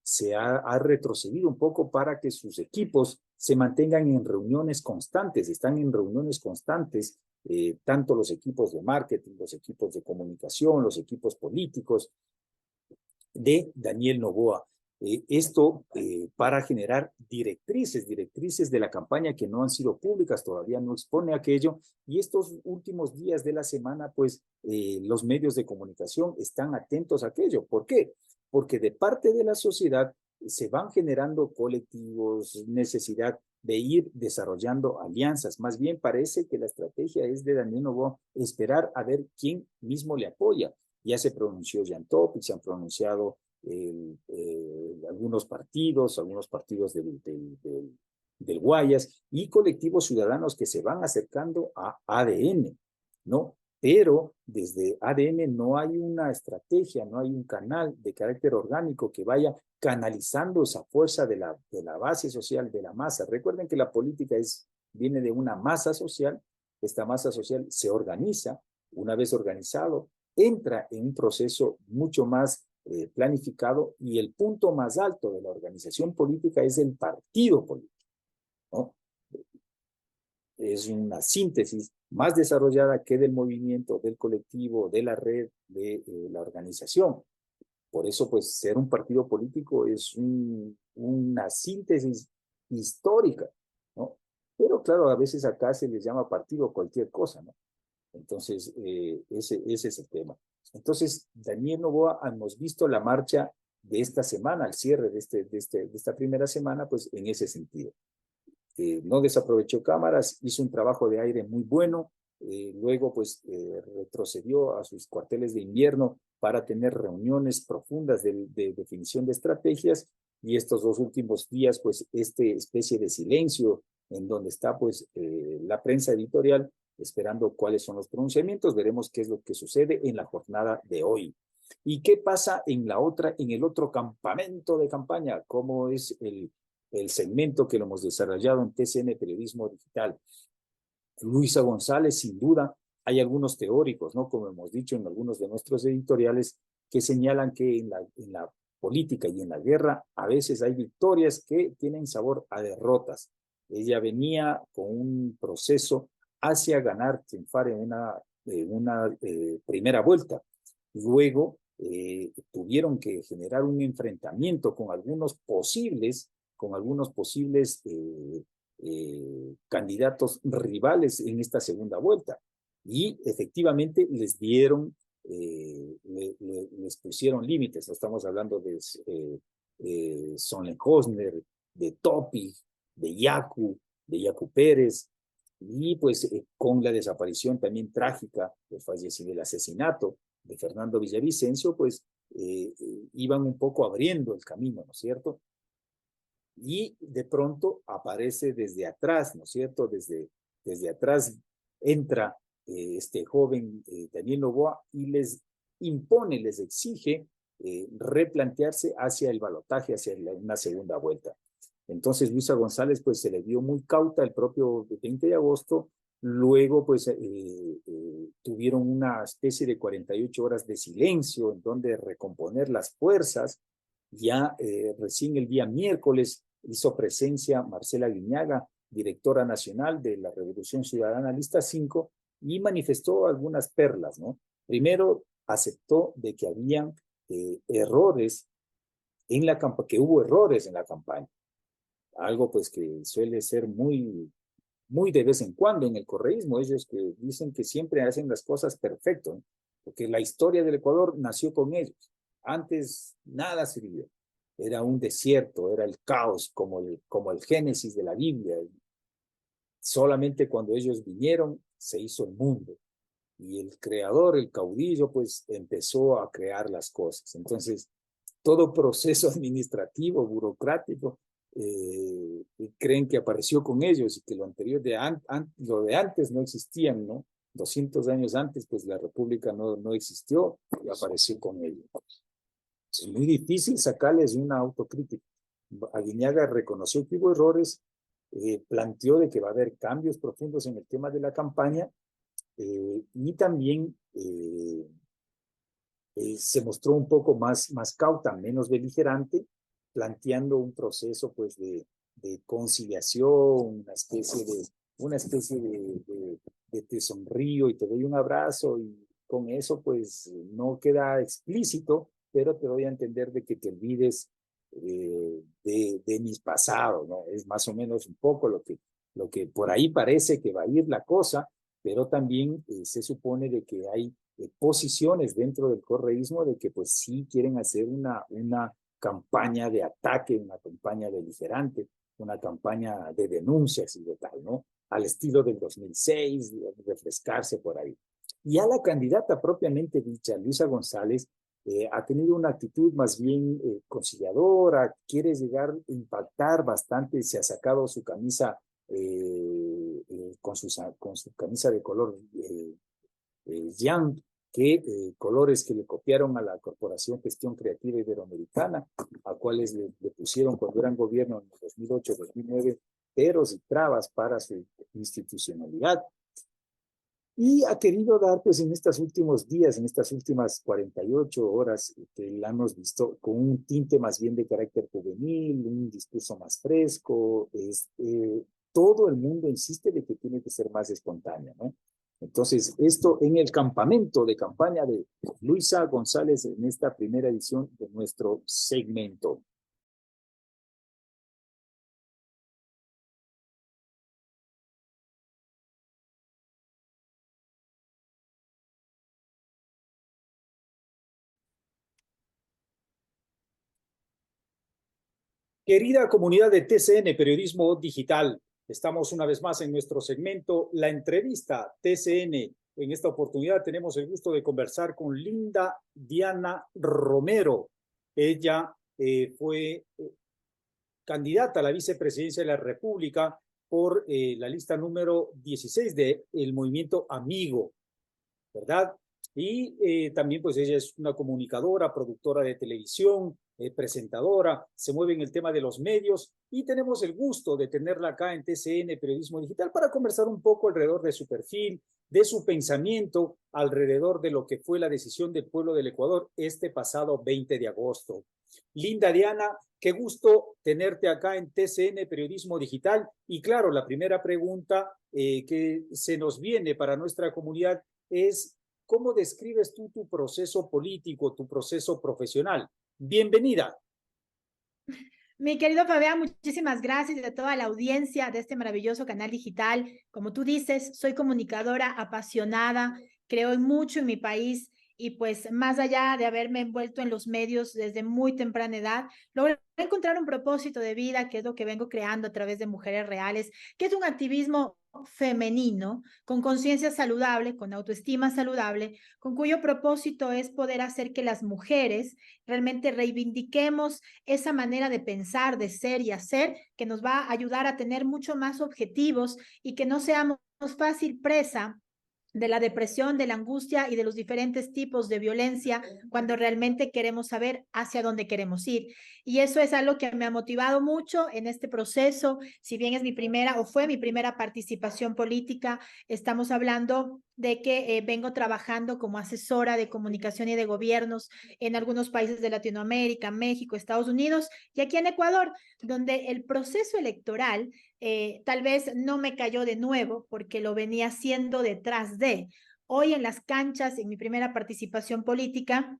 S3: se ha retrocedido un poco para que sus equipos se mantengan en reuniones constantes, están en reuniones constantes, tanto los equipos de marketing, los equipos de comunicación, los equipos políticos de Daniel Noboa. Esto para generar directrices de la campaña que no han sido públicas, todavía no expone aquello, y estos últimos días de la semana, pues los medios de comunicación están atentos a aquello. ¿Por qué? Porque de parte de la sociedad se van generando colectivos, necesidad de ir desarrollando alianzas. Más bien parece que la estrategia es de Daniel Noboa esperar a ver quién mismo le apoya. Ya se pronunció Jan Topic, se han pronunciado algunos partidos del Guayas y colectivos ciudadanos que se van acercando a ADN, ¿no? Pero desde ADN no hay una estrategia, no hay un canal de carácter orgánico que vaya canalizando esa fuerza de la base social, de la masa. Recuerden que la política viene de una masa social, esta masa social se organiza, una vez organizado, entra en un proceso mucho más planificado y el punto más alto de la organización política es el partido político, ¿no? Es una síntesis más desarrollada que del movimiento, del colectivo, de la red, de la organización. Por eso, pues, ser un partido político es una síntesis histórica, ¿no? Pero claro, a veces acá se les llama partido cualquier cosa, ¿no? Entonces, ese es el tema. Entonces, Daniel Noboa, hemos visto la marcha de esta semana, al cierre de esta primera semana, pues en ese sentido. No desaprovechó cámaras, hizo un trabajo de aire muy bueno, luego pues retrocedió a sus cuarteles de invierno para tener reuniones profundas de definición de estrategias y estos 2 últimos días pues especie de silencio en donde está pues la prensa editorial esperando cuáles son los pronunciamientos, veremos qué es lo que sucede en la jornada de hoy. ¿Y qué pasa en el otro campamento de campaña? ¿Cómo es el segmento que lo hemos desarrollado en TCN Periodismo Digital? Luisa González, sin duda, hay algunos teóricos, ¿no? Como hemos dicho en algunos de nuestros editoriales, que señalan que en la política y en la guerra a veces hay victorias que tienen sabor a derrotas. Ella venía con un proceso hacia ganar, triunfar en una primera vuelta. Luego tuvieron que generar un enfrentamiento con algunos posibles candidatos rivales en esta segunda vuelta. Y efectivamente les pusieron límites. Estamos hablando de Sonleitner, de Topi, de Yacu Pérez, y pues con la desaparición también trágica, del asesinato de Fernando Villavicencio, pues iban un poco abriendo el camino, ¿no es cierto? Y de pronto aparece desde atrás, ¿no es cierto? Desde atrás entra este joven Daniel Noboa y les impone, les exige replantearse hacia el balotaje, hacia una segunda vuelta. Entonces Luisa González pues se le dio muy cauta el propio 20 de agosto, luego pues tuvieron una especie de 48 horas de silencio en donde recomponer las fuerzas. Ya recién el día miércoles hizo presencia Marcela Guiñaga, directora nacional de la Revolución Ciudadana Lista 5, y manifestó algunas perlas, ¿no? Primero, aceptó de que habían errores que hubo errores en la campaña, algo pues que suele ser muy, muy de vez en cuando en el correísmo, ellos que dicen que siempre hacen las cosas perfecto, ¿no? Porque la historia del Ecuador nació con ellos. Antes nada sirvió. Era un desierto, era el caos, como el Génesis de la Biblia. Solamente cuando ellos vinieron se hizo el mundo. Y el creador, el caudillo, pues empezó a crear las cosas. Entonces, todo proceso administrativo, burocrático, creen que apareció con ellos y que lo anterior lo de antes no existían, ¿no? 200 años antes, pues la República no existió y apareció con ellos. Es muy difícil sacarles una autocrítica. Aguiñaga reconoció que hubo errores, planteó de que va a haber cambios profundos en el tema de la campaña y también se mostró un poco más cauta, menos beligerante, planteando un proceso pues de conciliación, una especie de te sonrío y te doy un abrazo, y con eso pues no queda explícito, pero te doy a entender de que te olvides de mis pasados, ¿no? Es más o menos un poco lo que por ahí parece que va a ir la cosa, pero también se supone de que hay posiciones dentro del correísmo de que pues sí quieren hacer una campaña de ataque, una campaña beligerante. una campaña de denuncias y de tal, ¿no? Al estilo del 2006, de refrescarse por ahí. Y a la candidata propiamente dicha, Luisa González, ha tenido una actitud más bien conciliadora, quiere llegar a impactar bastante, se ha sacado su camisa con su camisa de color Yang, colores que le copiaron a la Corporación Gestión Creativa Iberoamericana, a cuales le pusieron cuando eran gobierno en 2008-2009 peros y trabas para su institucionalidad. Y ha querido dar, pues en estos últimos días, en estas últimas 48 horas, que la hemos visto con un tinte más bien de carácter juvenil, un discurso más fresco. Todo el mundo insiste de que tiene que ser más espontáneo, ¿no? Entonces, esto en el campamento de campaña de Luisa González en esta primera edición de nuestro segmento. Querida comunidad de TCN Periodismo Digital, estamos una vez más en nuestro segmento La Entrevista TCN. En esta oportunidad tenemos el gusto de conversar con Linda Diana Romero. Ella fue candidata a la vicepresidencia de la República por la lista número 16 del Movimiento Amigo, ¿verdad? Y también pues ella es una comunicadora, productora de televisión, presentadora, se mueve en el tema de los medios y tenemos el gusto de tenerla acá en TCN Periodismo Digital para conversar un poco alrededor de su perfil, de su pensamiento alrededor de lo que fue la decisión del pueblo del Ecuador este pasado 20 de agosto. Linda Diana, qué gusto tenerte acá en TCN Periodismo Digital. Y claro, la primera pregunta que se nos viene para nuestra comunidad es: ¿cómo describes tú tu proceso político, tu proceso profesional? Bienvenida.
S4: Mi querido Fabián, muchísimas gracias y a toda la audiencia de este maravilloso canal digital. Como tú dices, soy comunicadora apasionada, creo mucho en mi país y pues más allá de haberme envuelto en los medios desde muy temprana edad, logré encontrar un propósito de vida, que es lo que vengo creando a través de Mujeres Reales, que es un activismo femenino, con conciencia saludable, con autoestima saludable, con cuyo propósito es poder hacer que las mujeres realmente reivindiquemos esa manera de pensar, de ser y hacer, que nos va a ayudar a tener mucho más objetivos y que no seamos fácil presa de la depresión, de la angustia y de los diferentes tipos de violencia cuando realmente queremos saber hacia dónde queremos ir. Y eso es algo que me ha motivado mucho en este proceso. Si bien es mi primera o fue mi primera participación política, estamos hablando de que vengo trabajando como asesora de comunicación y de gobiernos en algunos países de Latinoamérica, México, Estados Unidos y aquí en Ecuador, donde el proceso electoral tal vez no me cayó de nuevo porque lo venía haciendo detrás de. Hoy en las canchas, en mi primera participación política,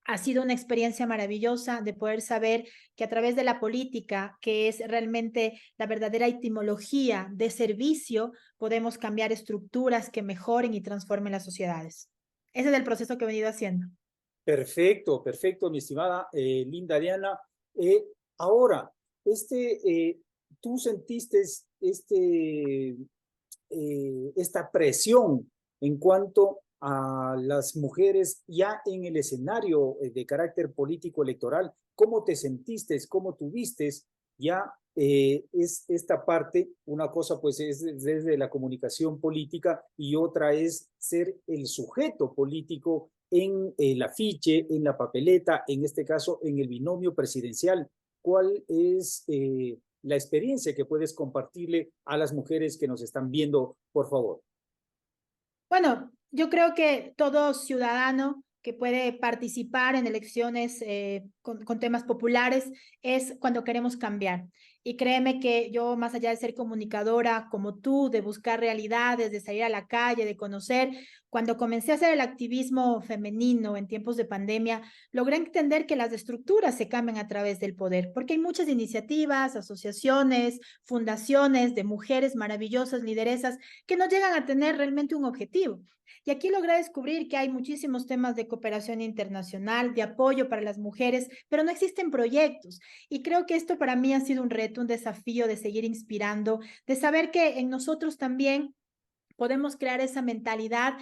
S4: ha sido una experiencia maravillosa de poder saber que a través de la política, que es realmente la verdadera etimología de servicio, podemos cambiar estructuras que mejoren y transformen las sociedades. Ese es el proceso que he venido haciendo.
S3: Perfecto, perfecto, mi estimada Linda Diana. Ahora, tú sentiste esta presión en cuanto a las mujeres ya en el escenario de carácter político electoral. ¿Cómo te sentiste? ¿Cómo tuviste ya es esta parte? Una cosa pues es desde la comunicación política y otra es ser el sujeto político en el afiche, en la papeleta, en este caso en el binomio presidencial. ¿Cuál es la experiencia que puedes compartirle a las mujeres que nos están viendo, por favor?
S4: Bueno, yo creo que todo ciudadano que puede participar en elecciones con temas populares es cuando queremos cambiar. Y créeme que yo, más allá de ser comunicadora como tú, de buscar realidades, de salir a la calle, de conocer, cuando comencé a hacer el activismo femenino en tiempos de pandemia, logré entender que las estructuras se cambian a través del poder, porque hay muchas iniciativas, asociaciones, fundaciones de mujeres maravillosas, lideresas, que no llegan a tener realmente un objetivo. Y aquí logré descubrir que hay muchísimos temas de cooperación internacional, de apoyo para las mujeres, pero no existen proyectos. Y creo que esto para mí ha sido un reto reto, un desafío de seguir inspirando, de saber que en nosotros también podemos crear esa mentalidad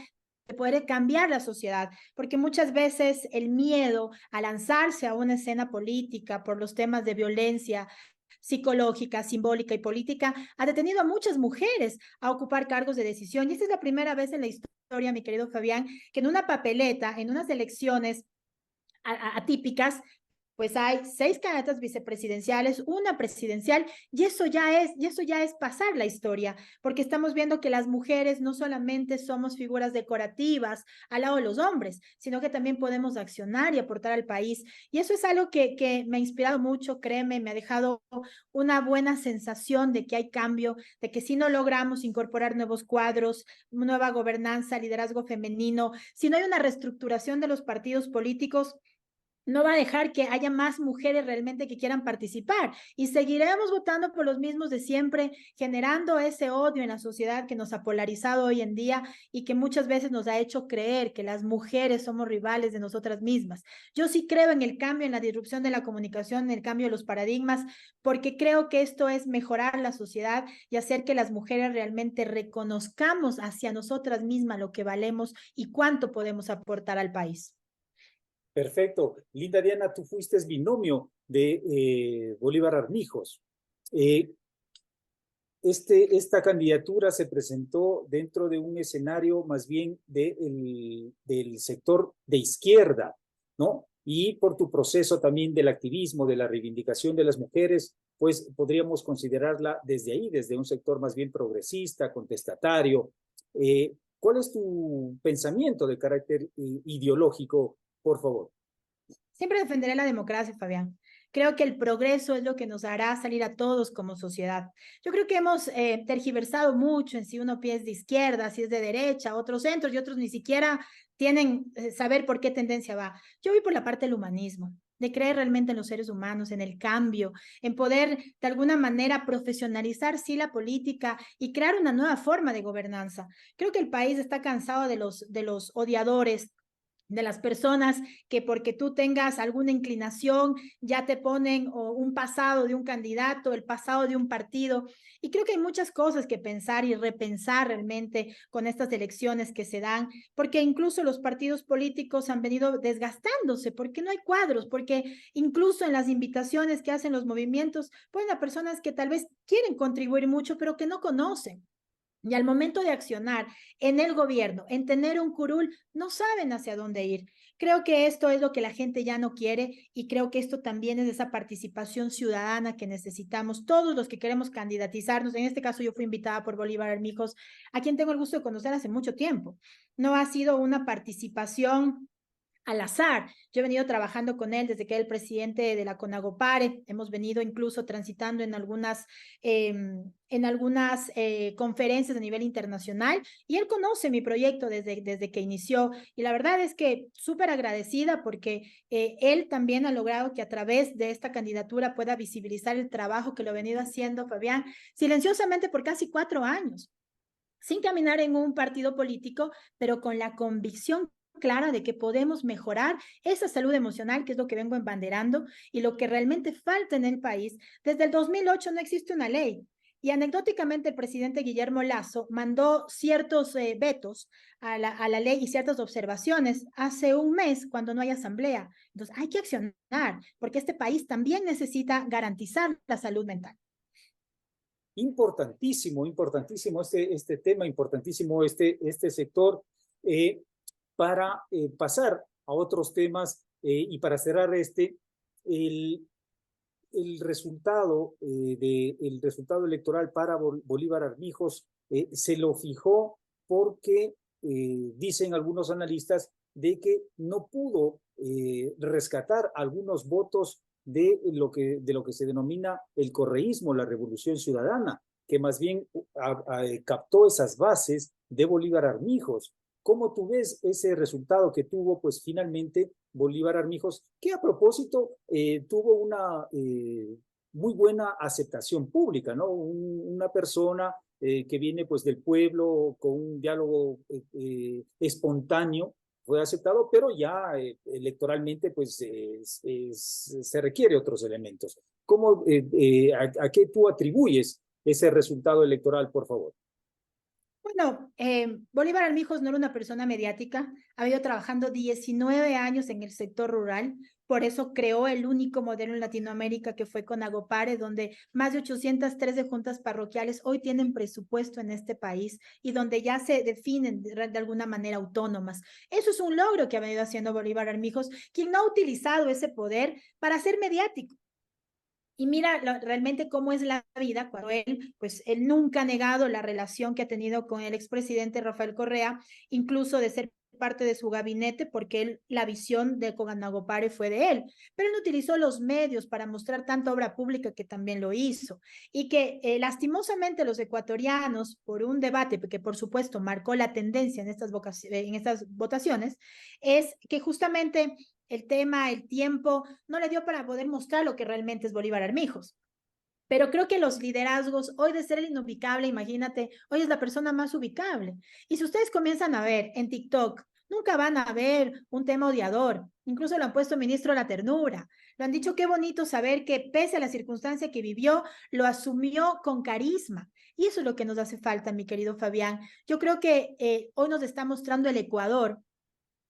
S4: de poder cambiar la sociedad, porque muchas veces el miedo a lanzarse a una escena política por los temas de violencia psicológica, simbólica y política ha detenido a muchas mujeres a ocupar cargos de decisión. Y esta es la primera vez en la historia, mi querido Fabián, que en una papeleta, en unas elecciones atípicas, pues hay 6 candidatas vicepresidenciales, una presidencial, y eso ya es pasar la historia, porque estamos viendo que las mujeres no solamente somos figuras decorativas al lado de los hombres, sino que también podemos accionar y aportar al país. Y eso es algo que me ha inspirado mucho, créeme, me ha dejado una buena sensación de que hay cambio, de que si no logramos incorporar nuevos cuadros, nueva gobernanza, liderazgo femenino, si no hay una reestructuración de los partidos políticos, no va a dejar que haya más mujeres realmente que quieran participar y seguiremos votando por los mismos de siempre, generando ese odio en la sociedad que nos ha polarizado hoy en día y que muchas veces nos ha hecho creer que las mujeres somos rivales de nosotras mismas. Yo sí creo en el cambio, en la disrupción de la comunicación, en el cambio de los paradigmas, porque creo que esto es mejorar la sociedad y hacer que las mujeres realmente reconozcamos hacia nosotras mismas lo que valemos y cuánto podemos aportar al país.
S3: Perfecto. Linda Diana, tú fuiste binomio de Bolívar Armijos. Esta candidatura se presentó dentro de un escenario más bien del sector de izquierda, ¿no? Y por tu proceso también del activismo, de la reivindicación de las mujeres, pues podríamos considerarla desde ahí, desde un sector más bien progresista, contestatario. ¿Cuál es tu pensamiento de carácter ideológico, por favor?
S4: Siempre defenderé la democracia, Fabián. Creo que el progreso es lo que nos hará salir a todos como sociedad. Yo creo que hemos tergiversado mucho en si uno es de izquierda, si es de derecha, otros centros y otros ni siquiera tienen saber por qué tendencia va. Yo voy por la parte del humanismo, de creer realmente en los seres humanos, en el cambio, en poder de alguna manera profesionalizar sí la política y crear una nueva forma de gobernanza. Creo que el país está cansado de los odiadores, de las personas que porque tú tengas alguna inclinación ya te ponen o un pasado de un candidato, el pasado de un partido. Y creo que hay muchas cosas que pensar y repensar realmente con estas elecciones que se dan, porque incluso los partidos políticos han venido desgastándose, porque no hay cuadros, porque incluso en las invitaciones que hacen los movimientos, ponen a personas que tal vez quieren contribuir mucho, pero que no conocen. Y al momento de accionar en el gobierno, en tener un curul, no saben hacia dónde ir. Creo que esto es lo que la gente ya no quiere y creo que esto también es esa participación ciudadana que necesitamos todos los que queremos candidatizarnos. En este caso yo fui invitada por Bolívar Armijos, a quien tengo el gusto de conocer hace mucho tiempo. No ha sido una participación al azar. Yo he venido trabajando con él desde que era el presidente de la CONAGOPARE. Hemos venido incluso transitando en algunas conferencias a nivel internacional y él conoce mi proyecto desde que inició. Y la verdad es que súper agradecida porque él también ha logrado que a través de esta candidatura pueda visibilizar el trabajo que lo ha venido haciendo, Fabián, silenciosamente por casi 4 años sin caminar en un partido político, pero con la convicción clara de que podemos mejorar esa salud emocional, que es lo que vengo embanderando y lo que realmente falta en el país. Desde el 2008 no existe una ley. Y anecdóticamente el presidente Guillermo Lasso mandó ciertos vetos a la ley y ciertas observaciones hace un mes cuando no hay asamblea. Entonces hay que accionar porque este país también necesita garantizar la salud mental.
S3: Importantísimo, importantísimo este tema, importantísimo este sector. Para pasar a otros temas y para cerrar el resultado, el resultado electoral para Bolívar Armijos se lo fijó porque dicen algunos analistas de que no pudo rescatar algunos votos de lo que se denomina el correísmo, la revolución ciudadana, que más bien captó esas bases de Bolívar Armijos. ¿Cómo tú ves ese resultado que tuvo, pues finalmente Bolívar Armijos, que a propósito tuvo una muy buena aceptación pública, ¿no? Una persona que viene pues del pueblo con un diálogo espontáneo, fue aceptado, pero ya electoralmente pues se requiere otros elementos. ¿A qué tú atribuyes ese resultado electoral, por favor?
S4: Bueno, Bolívar Armijos no era una persona mediática, ha ido trabajando 19 años en el sector rural, por eso creó el único modelo en Latinoamérica que fue con Agopare, donde más de 813 juntas parroquiales hoy tienen presupuesto en este país y donde ya se definen de alguna manera autónomas. Eso es un logro que ha venido haciendo Bolívar Armijos, quien no ha utilizado ese poder para ser mediático. Y mira realmente cómo es la vida cuando él, pues él nunca ha negado la relación que ha tenido con el expresidente Rafael Correa, incluso de ser parte de su gabinete, porque él, la visión de Coganagopare fue de él, pero él no utilizó los medios para mostrar tanta obra pública que también lo hizo, y que lastimosamente los ecuatorianos, por un debate que por supuesto marcó la tendencia en estas votaciones, es que justamente el tema, el tiempo, no le dio para poder mostrar lo que realmente es Bolívar Armijos. Pero creo que los liderazgos, hoy de ser el inubicable, imagínate, hoy es la persona más ubicable. Y si ustedes comienzan a ver en TikTok, nunca van a ver un tema odiador. Incluso lo han puesto ministro de la ternura. Lo han dicho, qué bonito saber que pese a la circunstancia que vivió, lo asumió con carisma. Y eso es lo que nos hace falta, mi querido Fabián. Yo creo que hoy nos está mostrando el Ecuador,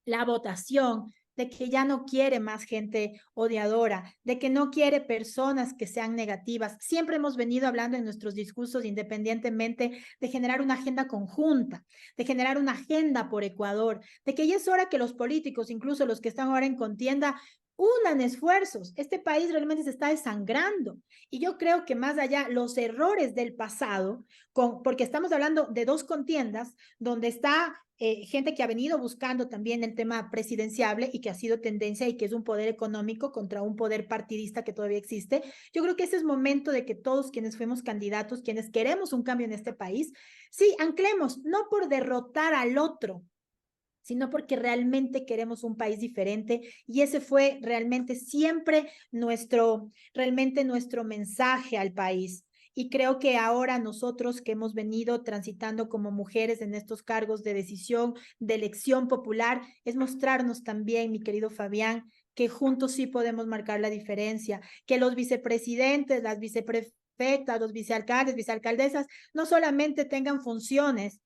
S4: la votación, de que ya no quiere más gente odiadora, de que no quiere personas que sean negativas. Siempre hemos venido hablando en nuestros discursos, independientemente, de generar una agenda conjunta, de generar una agenda por Ecuador, de que ya es hora que los políticos, incluso los que están ahora en contienda, unan esfuerzos. Este país realmente se está desangrando. Y yo creo que más allá, los errores del pasado, porque estamos hablando de dos contiendas donde está gente que ha venido buscando también el tema presidenciable y que ha sido tendencia y que es un poder económico contra un poder partidista que todavía existe. Yo creo que ese es momento de que todos quienes fuimos candidatos, quienes queremos un cambio en este país, sí, anclemos, no por derrotar al otro, sino porque realmente queremos un país diferente y ese fue realmente siempre realmente nuestro mensaje al país. Y creo que ahora nosotros que hemos venido transitando como mujeres en estos cargos de decisión, de elección popular, es mostrarnos también, mi querido Fabián, que juntos sí podemos marcar la diferencia, que los vicepresidentes, las viceprefectas, los vicealcaldes, vicealcaldesas, no solamente tengan funciones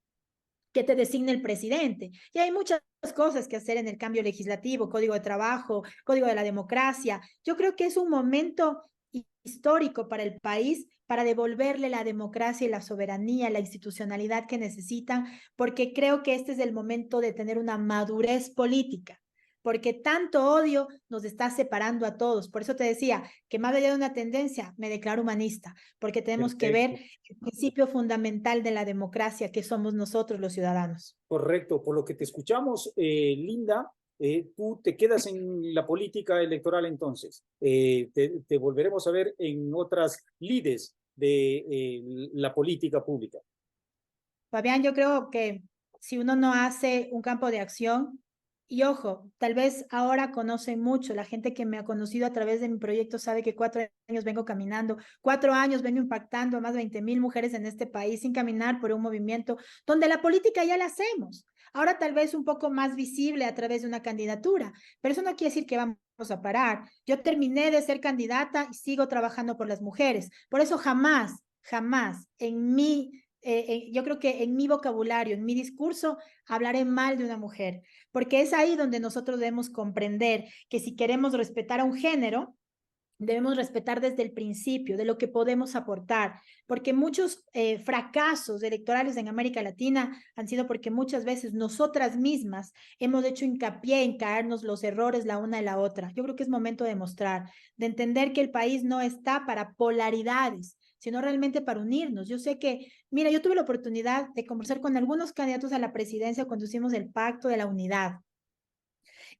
S4: que te designe el presidente. Y hay muchas cosas que hacer en el cambio legislativo, código de trabajo, código de la democracia. Yo creo que es un momento histórico para el país para devolverle la democracia y la soberanía, la institucionalidad que necesitan, porque creo que este es el momento de tener una madurez política, porque tanto odio nos está separando a todos. Por eso te decía que más allá de una tendencia, me declaro humanista, porque tenemos que ver el principio fundamental de la democracia, que somos nosotros los ciudadanos.
S3: Correcto, por lo que te escuchamos, Linda, tú te quedas en la política electoral entonces. Te volveremos a ver en otras lides de la política pública.
S4: Fabián, yo creo que si uno no hace un campo de acción, y ojo, tal vez ahora conocen mucho, la gente que me ha conocido a través de mi proyecto sabe que 4 años vengo caminando, 4 años vengo impactando a más de 20,000 mujeres en este país sin caminar por un movimiento donde la política ya la hacemos. Ahora tal vez un poco más visible a través de una candidatura, pero eso no quiere decir que vamos a parar. Yo terminé de ser candidata y sigo trabajando por las mujeres. Por eso jamás, jamás en yo creo que en mi vocabulario, en mi discurso, hablaré mal de una mujer, porque es ahí donde nosotros debemos comprender que si queremos respetar a un género, debemos respetar desde el principio de lo que podemos aportar, porque muchos fracasos electorales en América Latina han sido porque muchas veces nosotras mismas hemos hecho hincapié en caernos los errores la una y la otra. Yo creo que es momento de mostrar, de entender que el país no está para polaridades, sino realmente para unirnos. Yo sé que, mira, yo tuve la oportunidad de conversar con algunos candidatos a la presidencia cuando hicimos el Pacto de la Unidad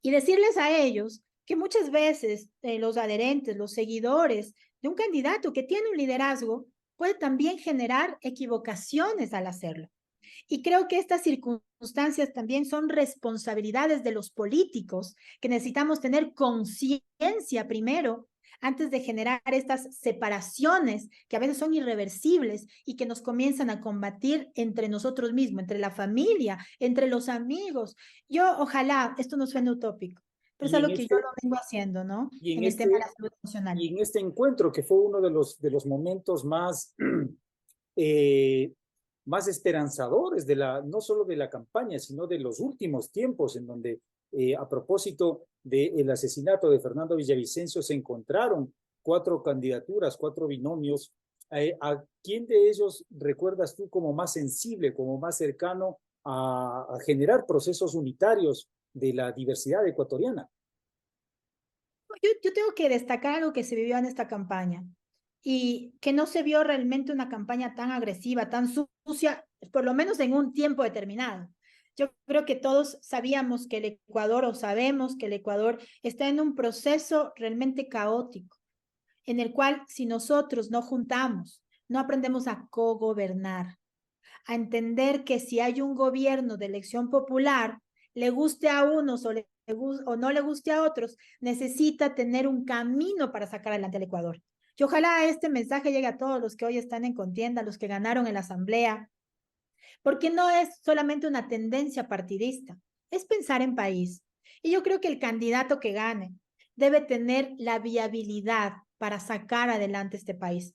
S4: y decirles a ellos que muchas veces los adherentes, los seguidores de un candidato que tiene un liderazgo puede también generar equivocaciones al hacerlo. Y creo que estas circunstancias también son responsabilidades de los políticos, que necesitamos tener conciencia primero antes de generar estas separaciones que a veces son irreversibles y que nos comienzan a combatir entre nosotros mismos, entre la familia, entre los amigos. Yo ojalá, esto no suene utópico, pero es
S3: Y en
S4: algo que yo
S3: este,
S4: lo vengo haciendo, ¿no?
S3: y en
S4: En el tema de la
S3: este,
S4: salud emocional.
S3: y en este encuentro, que fue uno de los momentos más, eh, más esperanzadores de no solo de la campaña, sino de los últimos tiempos, en donde a propósito del asesinato de Fernando Villavicencio se encontraron 4 candidaturas, 4 binomios. ¿A quién de ellos recuerdas tú como más sensible, como más cercano a generar procesos unitarios de la diversidad ecuatoriana?
S4: Yo tengo que destacar algo que se vivió en esta campaña y que no se vio realmente una campaña tan agresiva, tan sucia, por lo menos en un tiempo determinado. Yo creo que todos sabíamos que el Ecuador, o sabemos que el Ecuador está en un proceso realmente caótico, en el cual si nosotros no juntamos, no aprendemos a cogobernar, a entender que si hay un gobierno de elección popular, le guste a unos o no le guste a otros, necesita tener un camino para sacar adelante al Ecuador. Y ojalá este mensaje llegue a todos los que hoy están en contienda, los que ganaron en la asamblea, porque no es solamente una tendencia partidista, es pensar en país. Y yo creo que el candidato que gane debe tener la viabilidad para sacar adelante este país.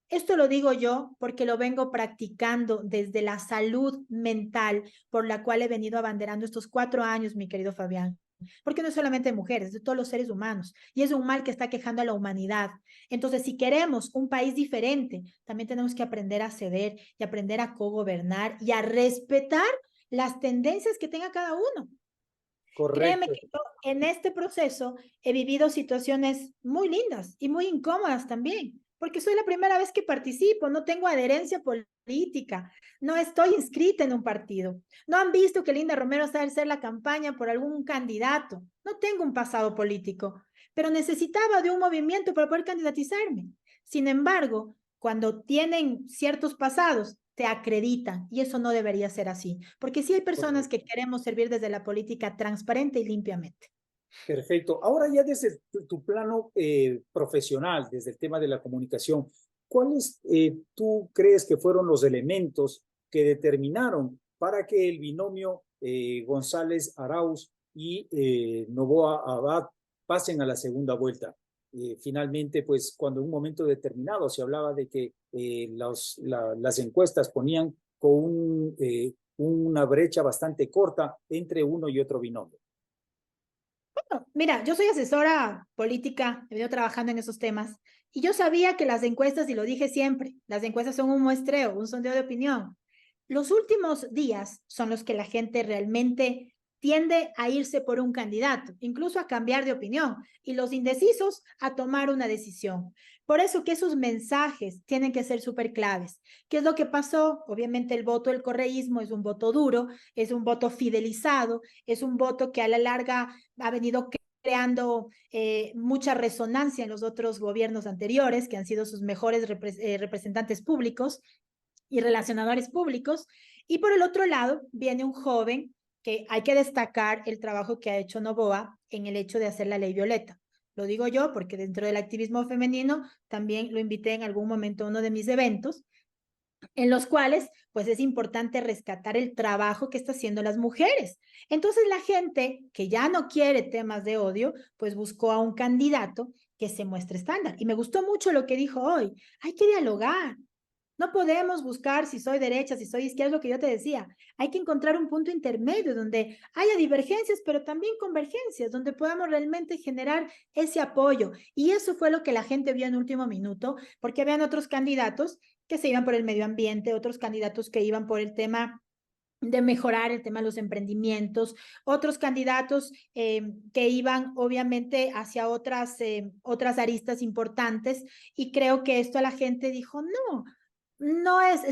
S4: Esto lo digo yo porque lo vengo practicando desde la salud mental por la cual he venido abanderando estos 4 años, mi querido Fabián. Porque no es solamente de mujeres, es de todos los seres humanos. Y es un mal que está quejando a la humanidad. Entonces, si queremos un país diferente, también tenemos que aprender a ceder y aprender a cogobernar y a respetar las tendencias que tenga cada uno. Créeme
S3: Correcto.
S4: que yo en este proceso he vivido situaciones muy lindas y muy incómodas también, porque soy la primera vez que participo, no tengo adherencia política, no estoy inscrita en un partido, no han visto que Linda Romero sabe hacer la campaña por algún candidato, no tengo un pasado político, pero necesitaba de un movimiento para poder candidatizarme. Sin embargo, cuando tienen ciertos pasados, te acreditan y eso no debería ser así, porque sí hay personas que queremos servir desde la política transparente y limpiamente.
S3: Perfecto. Ahora ya desde tu plano profesional, desde el tema de la comunicación, ¿cuáles tú crees que fueron los elementos que determinaron para que el binomio González Arauz y Noboa Abad pasen a la segunda vuelta? Finalmente, pues cuando en un momento determinado se hablaba de que las encuestas ponían con una brecha bastante corta entre uno y otro binomio.
S4: Mira, yo soy asesora política, he venido trabajando en esos temas y yo sabía que las encuestas, y lo dije siempre, las encuestas son un muestreo, un sondeo de opinión. Los últimos días son los que la gente realmente tiende a irse por un candidato, incluso a cambiar de opinión, y los indecisos a tomar una decisión. Por eso que esos mensajes tienen que ser súper claves. ¿Qué es lo que pasó? Obviamente el voto del correísmo es un voto duro, es un voto fidelizado, es un voto que a la larga ha venido creando mucha resonancia en los otros gobiernos anteriores, que han sido sus mejores representantes públicos y relacionadores públicos. Y por el otro lado, viene un joven que hay que destacar el trabajo que ha hecho Noboa en el hecho de hacer la ley violeta. Lo digo yo porque dentro del activismo femenino también lo invité en algún momento a uno de mis eventos, en los cuales pues es importante rescatar el trabajo que están haciendo las mujeres. Entonces la gente que ya no quiere temas de odio, pues buscó a un candidato que se muestre estándar. Y me gustó mucho lo que dijo hoy, hay que dialogar. No podemos buscar si soy derecha, si soy izquierda, es lo que yo te decía. Hay que encontrar un punto intermedio donde haya divergencias, pero también convergencias, donde podamos realmente generar ese apoyo. Y eso fue lo que la gente vio en último minuto, porque habían otros candidatos que se iban por el medio ambiente, otros candidatos que iban por el tema de mejorar el tema de los emprendimientos, otros candidatos que iban obviamente hacia otras aristas importantes, y creo que esto a la gente dijo, no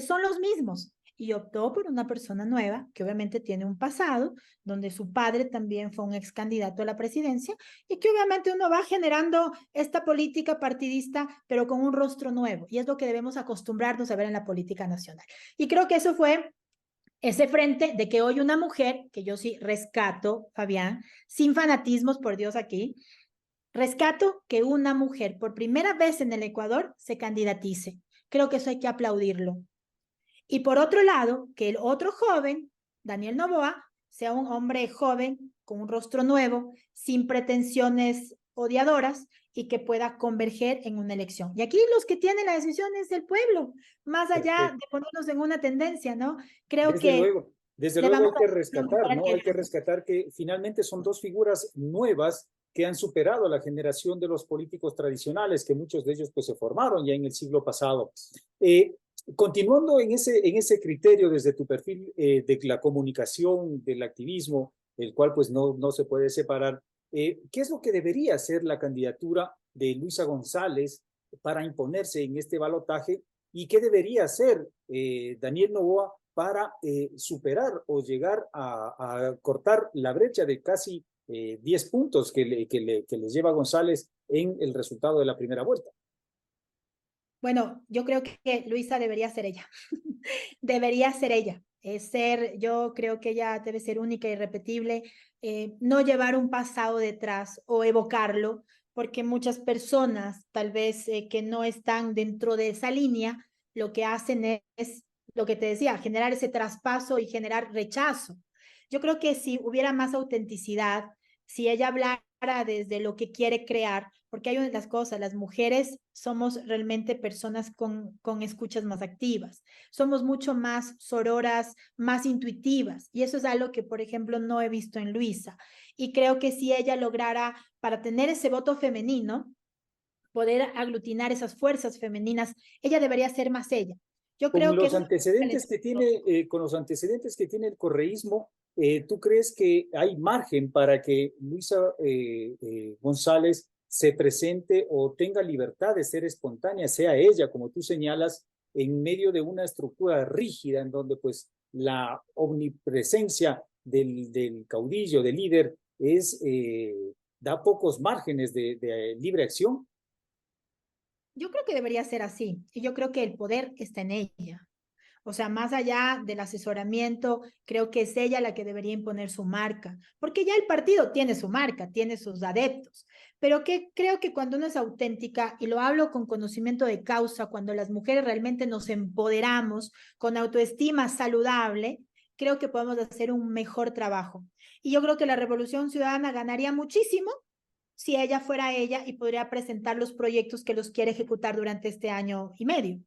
S4: son los mismos. Y optó por una persona nueva que obviamente tiene un pasado, donde su padre también fue un ex candidato a la presidencia, y que obviamente uno va generando esta política partidista, pero con un rostro nuevo. Y es lo que debemos acostumbrarnos a ver en la política nacional. Y creo que eso fue ese frente de que hoy una mujer, que yo sí rescato, Fabián, sin fanatismos, por Dios aquí, rescato que una mujer por primera vez en el Ecuador se candidatice. Creo que eso hay que aplaudirlo. Y por otro lado, que el otro joven, Daniel Noboa, sea un hombre joven, con un rostro nuevo, sin pretensiones odiadoras y que pueda converger en una elección. Y aquí los que tienen la decisión es el pueblo, más allá de
S3: Perfecto.
S4: ponernos en una tendencia, ¿no? Creo que
S3: Desde
S4: le
S3: luego
S4: vamos
S3: hay
S4: a
S3: que
S4: preguntar
S3: rescatar, ¿no? Hay que rescatar que finalmente son dos figuras nuevas que han superado la generación de los políticos tradicionales, que muchos de ellos pues se formaron ya en el siglo pasado. Continuando en ese criterio desde tu perfil de la comunicación, del activismo, el cual pues no se puede separar, ¿qué es lo que debería ser la candidatura de Luisa González para imponerse en este balotaje? ¿Y qué debería hacer Daniel Noboa para superar o llegar a cortar la brecha de casi 10 puntos que les lleva González en el resultado de la primera vuelta?
S4: Bueno, yo creo que Luisa debería ser ella. Debería ser ella. Yo creo que ella debe ser única y irrepetible, no llevar un pasado detrás o evocarlo, porque muchas personas, tal vez que no están dentro de esa línea, lo que hacen es lo que te decía, generar ese traspaso y generar rechazo. Yo creo que si hubiera más autenticidad, si ella hablara desde lo que quiere crear, porque hay una de las cosas, las mujeres somos realmente personas con escuchas más activas, somos mucho más sororas, más intuitivas, y eso es algo que, por ejemplo, no he visto en Luisa, y creo que si ella lograra, para tener ese voto femenino, poder aglutinar esas fuerzas femeninas, ella debería ser más ella. Yo
S3: Con
S4: creo que
S3: los
S4: eso
S3: antecedentes que tiene, con los antecedentes que tiene el correísmo, ¿tú crees que hay margen para que Luisa González se presente o tenga libertad de ser espontánea, sea ella, como tú señalas, en medio de una estructura rígida en donde pues la omnipresencia del caudillo, del líder, da pocos márgenes de libre acción?
S4: Yo creo que debería ser así, y yo creo que el poder está en ella. O sea, más allá del asesoramiento, creo que es ella la que debería imponer su marca, porque ya el partido tiene su marca, tiene sus adeptos, pero que creo que cuando uno es auténtica, y lo hablo con conocimiento de causa, cuando las mujeres realmente nos empoderamos con autoestima saludable, creo que podemos hacer un mejor trabajo. Y yo creo que la Revolución Ciudadana ganaría muchísimo si ella fuera ella y podría presentar los proyectos que los quiere ejecutar durante este año y medio.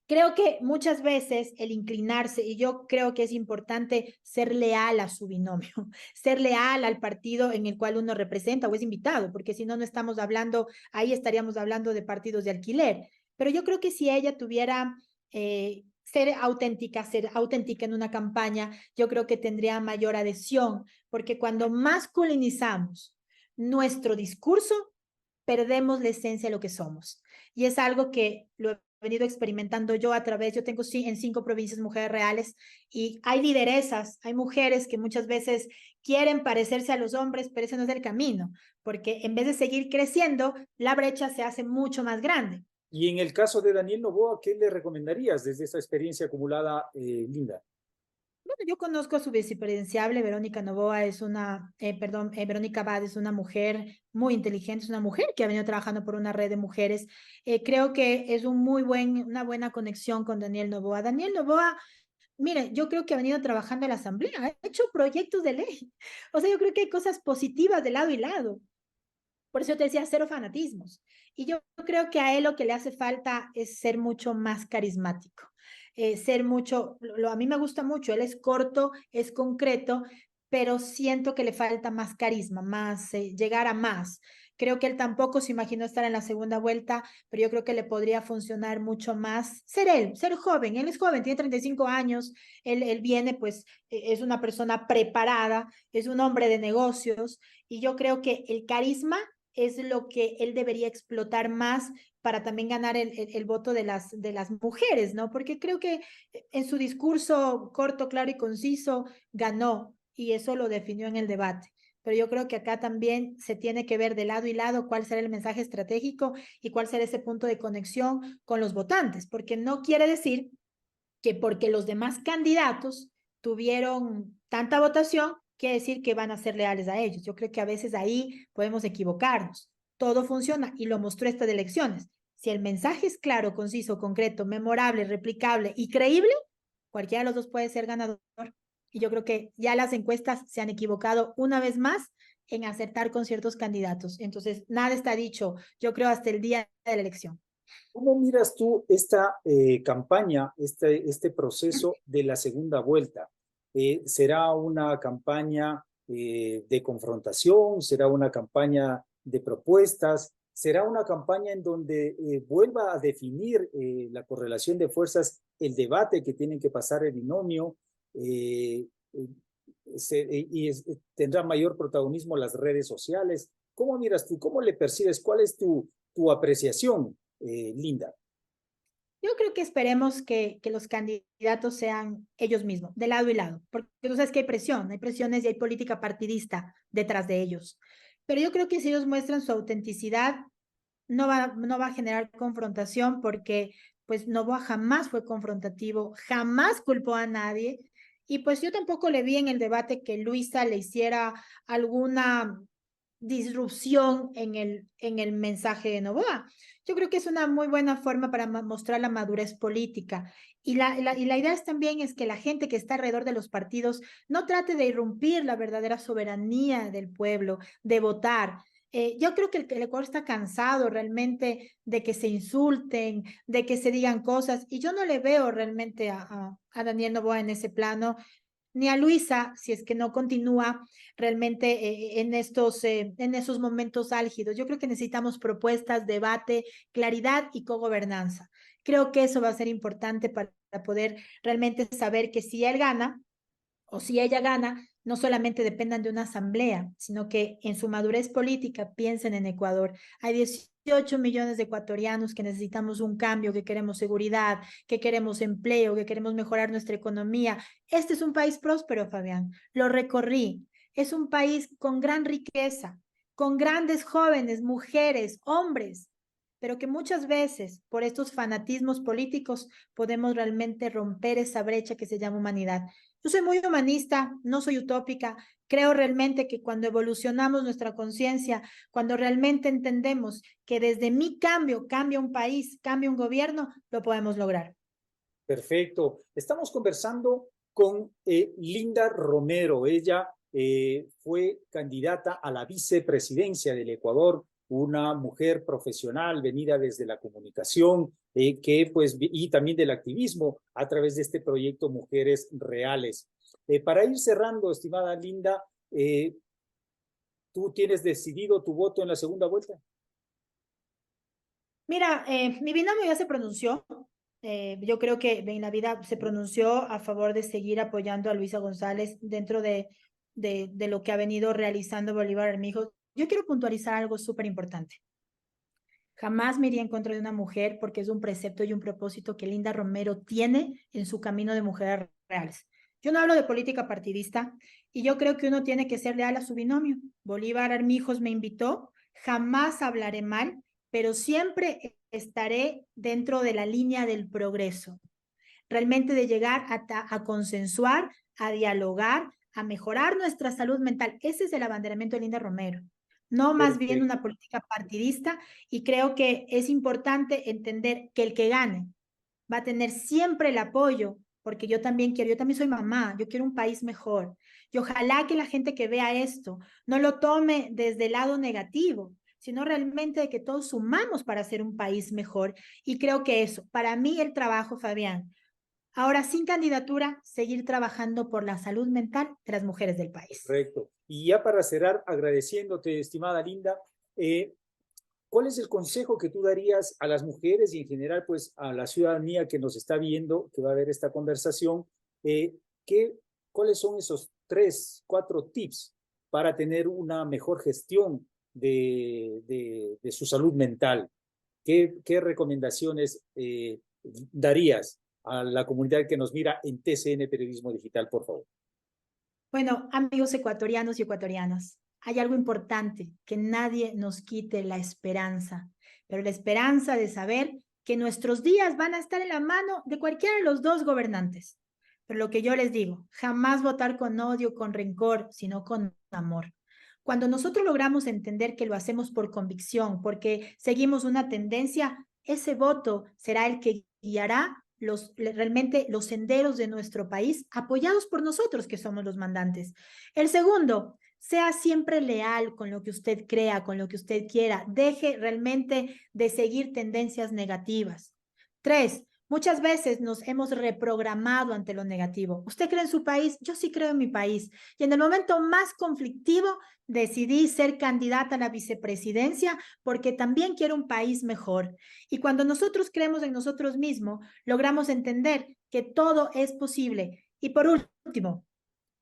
S4: Creo que muchas veces el inclinarse, y yo creo que es importante ser leal a su binomio, ser leal al partido en el cual uno representa o es invitado, porque si no, no estamos hablando, ahí estaríamos hablando de partidos de alquiler. Pero yo creo que si ella tuviera ser auténtica en una campaña, yo creo que tendría mayor adhesión, porque cuando masculinizamos nuestro discurso, perdemos la esencia de lo que somos. Y es algo que lo he venido experimentando yo yo tengo en 5 provincias mujeres reales y hay lideresas, hay mujeres que muchas veces quieren parecerse a los hombres, pero ese no es el camino, porque en vez de seguir creciendo, la brecha se hace mucho más grande.
S3: Y en el caso de Daniel Noboa, ¿qué le recomendarías desde esa experiencia acumulada, Linda?
S4: Bueno, yo conozco a su vicepresidenciable, Verónica Novoa Verónica Abad es una mujer muy inteligente, es una mujer que ha venido trabajando por una red de mujeres. Creo que es una buena conexión con Daniel Novoa. Daniel Novoa, mire, yo creo que ha venido trabajando en la Asamblea, ha hecho proyectos de ley. O sea, yo creo que hay cosas positivas de lado y lado. Por eso te decía, cero fanatismos. Y yo creo que a él lo que le hace falta es ser mucho más carismático. A mí me gusta mucho, él es corto, es concreto, pero siento que le falta más carisma, llegar a más. Creo que él tampoco se imaginó estar en la segunda vuelta, pero yo creo que le podría funcionar mucho más ser joven. Él es joven, tiene 35 años, él viene, pues, es una persona preparada, es un hombre de negocios, y yo creo que el carisma es lo que él debería explotar más para también ganar el voto de las mujeres, ¿no? Porque creo que en su discurso corto, claro y conciso ganó y eso lo definió en el debate. Pero yo creo que acá también se tiene que ver de lado y lado cuál será el mensaje estratégico y cuál será ese punto de conexión con los votantes, porque no quiere decir que porque los demás candidatos tuvieron tanta votación, quiere decir que van a ser leales a ellos. Yo creo que a veces ahí podemos equivocarnos. Todo funciona y lo mostró estas elecciones. Si el mensaje es claro, conciso, concreto, memorable, replicable y creíble, cualquiera de los dos puede ser ganador. Y yo creo que ya las encuestas se han equivocado una vez más en acertar con ciertos candidatos. Entonces, nada está dicho, yo creo, hasta el día de la elección.
S3: ¿Cómo miras tú esta campaña, este proceso de la segunda vuelta? ¿Será una campaña de confrontación? ¿Será una campaña de propuestas? ¿Será una campaña en donde vuelva a definir la correlación de fuerzas, el debate que tienen que pasar el binomio? Eh, Tendrá mayor protagonismo las redes sociales. ¿Cómo miras tú? ¿Cómo le percibes? ¿Cuál es tu apreciación, Linda?
S4: Yo creo que esperemos que los candidatos sean ellos mismos, de lado y lado, porque tú sabes que hay presiones y hay política partidista detrás de ellos. Pero yo creo que si ellos muestran su autenticidad, no va a generar confrontación porque pues Noboa jamás fue confrontativo, jamás culpó a nadie y pues yo tampoco le vi en el debate que Luisa le hiciera alguna disrupción en el mensaje de Noboa. Yo creo que es una muy buena forma para mostrar la madurez política. Y la idea es también es que la gente que está alrededor de los partidos no trate de irrumpir la verdadera soberanía del pueblo, de votar. Yo creo que el Ecuador está cansado realmente de que se insulten, de que se digan cosas, y yo no le veo realmente a Daniel Noboa en ese plano ni a Luisa, si es que no continúa realmente en esos momentos álgidos. Yo creo que necesitamos propuestas, debate, claridad y cogobernanza. Creo que eso va a ser importante para poder realmente saber que si él gana o si ella gana, no solamente dependan de una asamblea, sino que en su madurez política piensen en Ecuador. Hay 18 millones de ecuatorianos que necesitamos un cambio, que queremos seguridad, que queremos empleo, que queremos mejorar nuestra economía. Este es un país próspero, Fabián. Lo recorrí. Es un país con gran riqueza, con grandes jóvenes, mujeres, hombres, pero que muchas veces por estos fanatismos políticos podemos realmente romper esa brecha que se llama humanidad. Yo soy muy humanista, no soy utópica. Creo realmente que cuando evolucionamos nuestra conciencia, cuando realmente entendemos que desde mi cambio cambia un país, cambia un gobierno, lo podemos lograr.
S3: Perfecto. Estamos conversando con Linda Romero. Ella fue candidata a la vicepresidencia del Ecuador, una mujer profesional venida desde la comunicación y también del activismo a través de este proyecto Mujeres Reales. Para ir cerrando, estimada Linda, ¿tú tienes decidido tu voto en la segunda vuelta?
S4: Mira, mi binomio ya se pronunció. Yo creo que en la vida se pronunció a favor de seguir apoyando a Luisa González dentro de lo que ha venido realizando Bolívar Armijo. Yo quiero puntualizar algo súper importante. Jamás me iría en contra de una mujer porque es un precepto y un propósito que Linda Romero tiene en su camino de mujeres reales. Yo no hablo de política partidista y yo creo que uno tiene que ser leal a su binomio. Bolívar Armijos me invitó, jamás hablaré mal, pero siempre estaré dentro de la línea del progreso, realmente de llegar a consensuar, a dialogar, a mejorar nuestra salud mental. Ese es el abanderamiento de Linda Romero, no más bien
S3: Perfecto.
S4: una política partidista, y creo que es importante entender que el que gane va a tener siempre el apoyo, porque yo también soy mamá, yo quiero un país mejor, y ojalá que la gente que vea esto no lo tome desde el lado negativo, sino realmente de que todos sumamos para hacer un país mejor. Y creo que eso, para mí el trabajo, Fabián, ahora sin candidatura, seguir trabajando por la salud mental de las mujeres del país.
S3: Correcto. Y ya para cerrar, agradeciéndote, estimada Linda, ¿cuál es el consejo que tú darías a las mujeres y en general, pues, a la ciudadanía que nos está viendo, que va a ver esta conversación? ¿Cuáles son esos 3, 4 tips para tener una mejor gestión de su salud mental? ¿Qué recomendaciones darías a la comunidad que nos mira en TCN Periodismo Digital, por favor?
S4: Bueno, amigos ecuatorianos y ecuatorianas, hay algo importante, que nadie nos quite la esperanza, pero la esperanza de saber que nuestros días van a estar en la mano de cualquiera de los dos gobernantes. Pero lo que yo les digo, jamás votar con odio, con rencor, sino con amor. Cuando nosotros logramos entender que lo hacemos por convicción, porque seguimos una tendencia, ese voto será el que guiará realmente los senderos de nuestro país, apoyados por nosotros que somos los mandantes. El segundo, sea siempre leal con lo que usted crea, con lo que usted quiera. Deje realmente de seguir tendencias negativas. 3, muchas veces nos hemos reprogramado ante lo negativo. ¿Usted cree en su país? Yo sí creo en mi país. Y en el momento más conflictivo decidí ser candidata a la vicepresidencia porque también quiero un país mejor. Y cuando nosotros creemos en nosotros mismos, logramos entender que todo es posible. Y por último,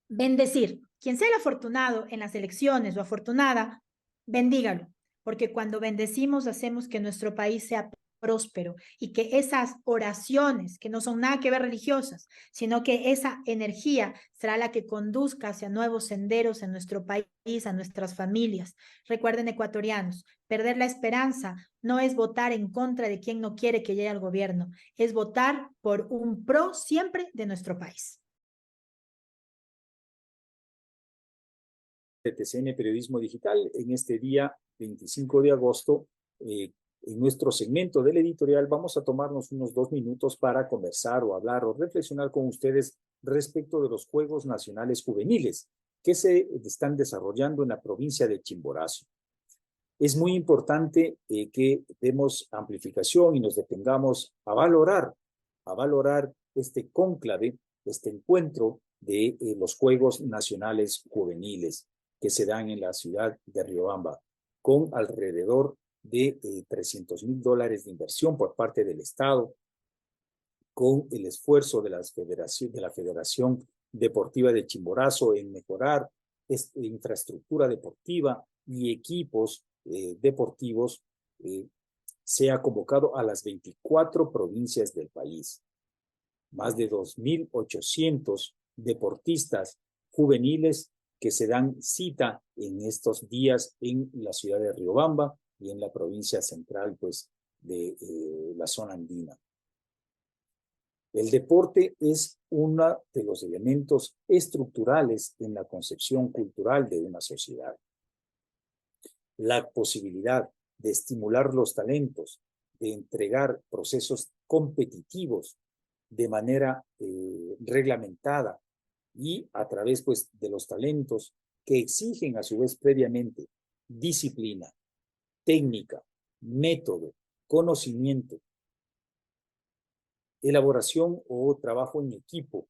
S4: bendecir. Quien sea el afortunado en las elecciones o afortunada, bendígalo, porque cuando bendecimos hacemos que nuestro país sea próspero y que esas oraciones, que no son nada que ver religiosas, sino que esa energía será la que conduzca hacia nuevos senderos en nuestro país, a nuestras familias. Recuerden, ecuatorianos, perder la esperanza no es votar en contra de quien no quiere que llegue al gobierno, es votar por un pro siempre de nuestro país.
S3: De TCN Periodismo Digital en este día 25 de agosto. En nuestro segmento del editorial vamos a tomarnos unos 2 minutos para conversar o hablar o reflexionar con ustedes respecto de los Juegos Nacionales Juveniles que se están desarrollando en la provincia de Chimborazo. Es muy importante que demos amplificación y nos detengamos a valorar este cónclave, este encuentro de los Juegos Nacionales Juveniles que se dan en la ciudad de Riobamba, con alrededor de $300,000 de inversión por parte del Estado, con el esfuerzo de la Federación Deportiva de Chimborazo en mejorar infraestructura deportiva y equipos deportivos. Se ha convocado a las 24 provincias del país. Más de 2.800 deportistas juveniles que se dan cita en estos días en la ciudad de Riobamba y en la provincia central, pues, de la zona andina. El deporte es uno de los elementos estructurales en la concepción cultural de una sociedad. La posibilidad de estimular los talentos, de entregar procesos competitivos de manera reglamentada y a través, pues, de los talentos que exigen a su vez previamente disciplina, técnica, método, conocimiento, elaboración o trabajo en equipo,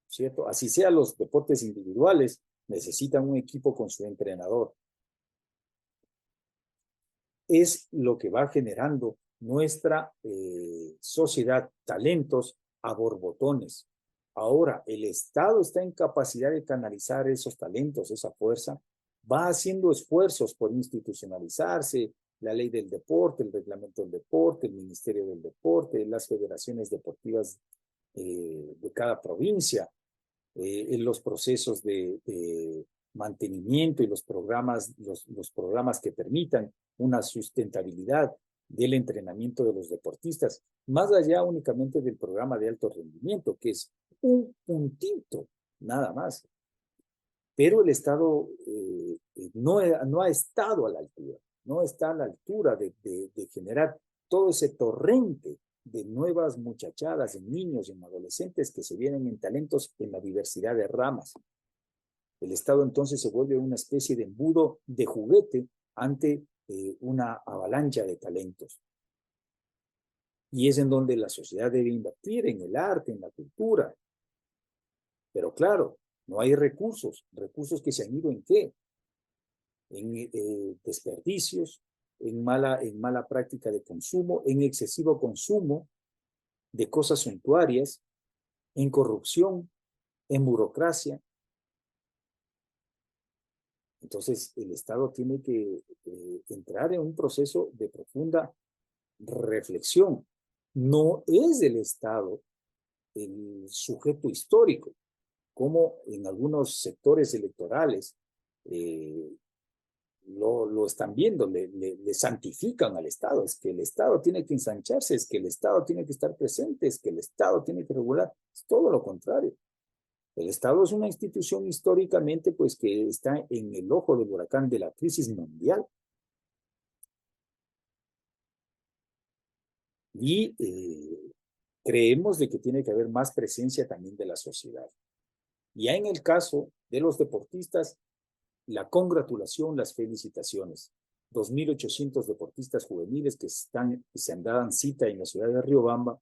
S3: ¿cierto? Así sea los deportes individuales, necesitan un equipo con su entrenador. Es lo que va generando nuestra sociedad, talentos a borbotones. Ahora, el Estado está en capacidad de canalizar esos talentos, esa fuerza, va haciendo esfuerzos por institucionalizarse, la ley del deporte, el reglamento del deporte, el Ministerio del Deporte, las federaciones deportivas de cada provincia, en los procesos de mantenimiento y los programas que permitan una sustentabilidad del entrenamiento de los deportistas, más allá únicamente del programa de alto rendimiento, que es un puntito, nada más. Pero el Estado no ha estado a la altura, no está a la altura de generar todo ese torrente de nuevas muchachadas, en niños, en adolescentes que se vienen en talentos en la diversidad de ramas. El Estado entonces se vuelve una especie de embudo de juguete ante una avalancha de talentos. Y es en donde la sociedad debe invertir en el arte, en la cultura. Pero claro, no hay recursos que se han ido ¿en qué? En desperdicios, en mala práctica de consumo, en excesivo consumo de cosas suntuarias, en corrupción, en burocracia. Entonces, el Estado tiene que entrar en un proceso de profunda reflexión. No es el Estado el sujeto histórico, como en algunos sectores electorales lo están viendo, le santifican al Estado. Es que el Estado tiene que ensancharse, es que el Estado tiene que estar presente, es que el Estado tiene que regular. Es todo lo contrario. El Estado es una institución históricamente, pues, que está en el ojo del huracán de la crisis mundial. Y creemos de que tiene que haber más presencia también de la sociedad. Ya en el caso de los deportistas, la congratulación, las felicitaciones. 2.800 deportistas juveniles que se han dado cita en la ciudad de Riobamba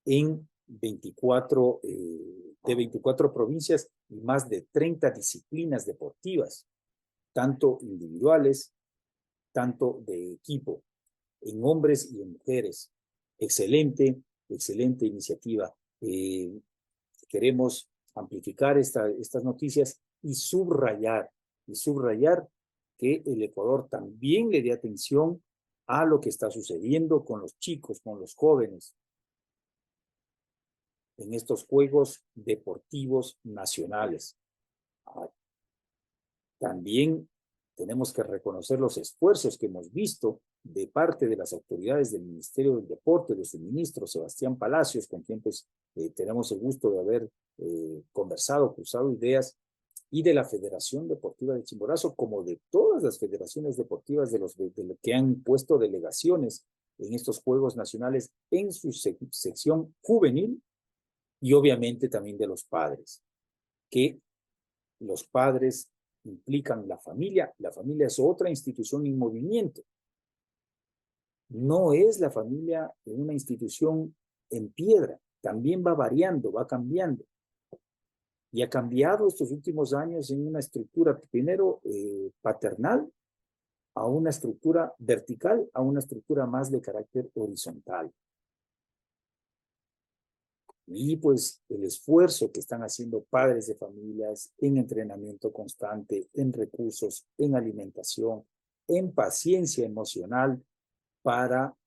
S3: en 24 provincias y más de 30 disciplinas deportivas, tanto individuales, tanto de equipo, en hombres y en mujeres. Excelente, excelente iniciativa. Queremos amplificar estas noticias y subrayar que el Ecuador también le dé atención a lo que está sucediendo con los chicos, con los jóvenes, en estos Juegos Deportivos Nacionales. También tenemos que reconocer los esfuerzos que hemos visto de parte de las autoridades del Ministerio del Deporte, de su ministro Sebastián Palacios, con quien pues, tenemos el gusto de haber conversado, cruzado ideas, y de la Federación Deportiva de Chimborazo, como de todas las federaciones deportivas de los que han puesto delegaciones en estos Juegos Nacionales en su sección juvenil, y obviamente también de los padres, que los padres implican la familia es otra institución en movimiento. No es la familia una institución en piedra, también va variando, va cambiando. Y ha cambiado estos últimos años en una estructura, primero paternal, a una estructura vertical, a una estructura más de carácter horizontal. Y pues el esfuerzo que están haciendo padres de familias en entrenamiento constante, en recursos, en alimentación, en paciencia emocional para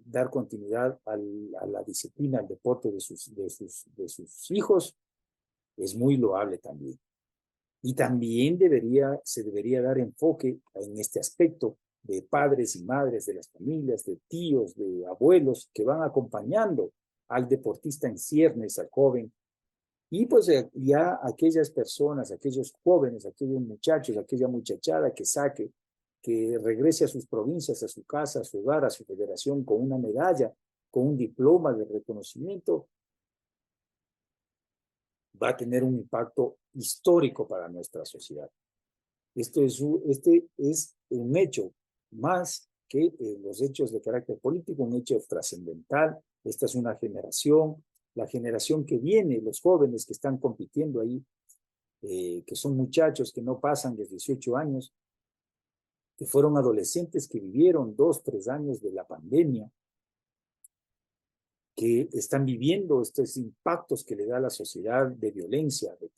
S3: dar continuidad a la disciplina, al deporte de sus hijos, es muy loable también. Y también se debería dar enfoque en este aspecto de padres y madres de las familias, de tíos, de abuelos que van acompañando al deportista en ciernes, al joven, y pues ya aquellas personas, aquellos jóvenes, aquellos muchachos, aquella muchachada que regrese a sus provincias, a su casa, a su hogar, a su federación con una medalla, con un diploma de reconocimiento, va a tener un impacto histórico para nuestra sociedad. Este es un hecho más que los hechos de carácter político, un hecho trascendental. Esta es una generación, la generación que viene, los jóvenes que están compitiendo ahí, que son muchachos que no pasan de 18 años, que fueron adolescentes que vivieron 2, 3 años de la pandemia, que están viviendo estos impactos que le da la sociedad de violencia, de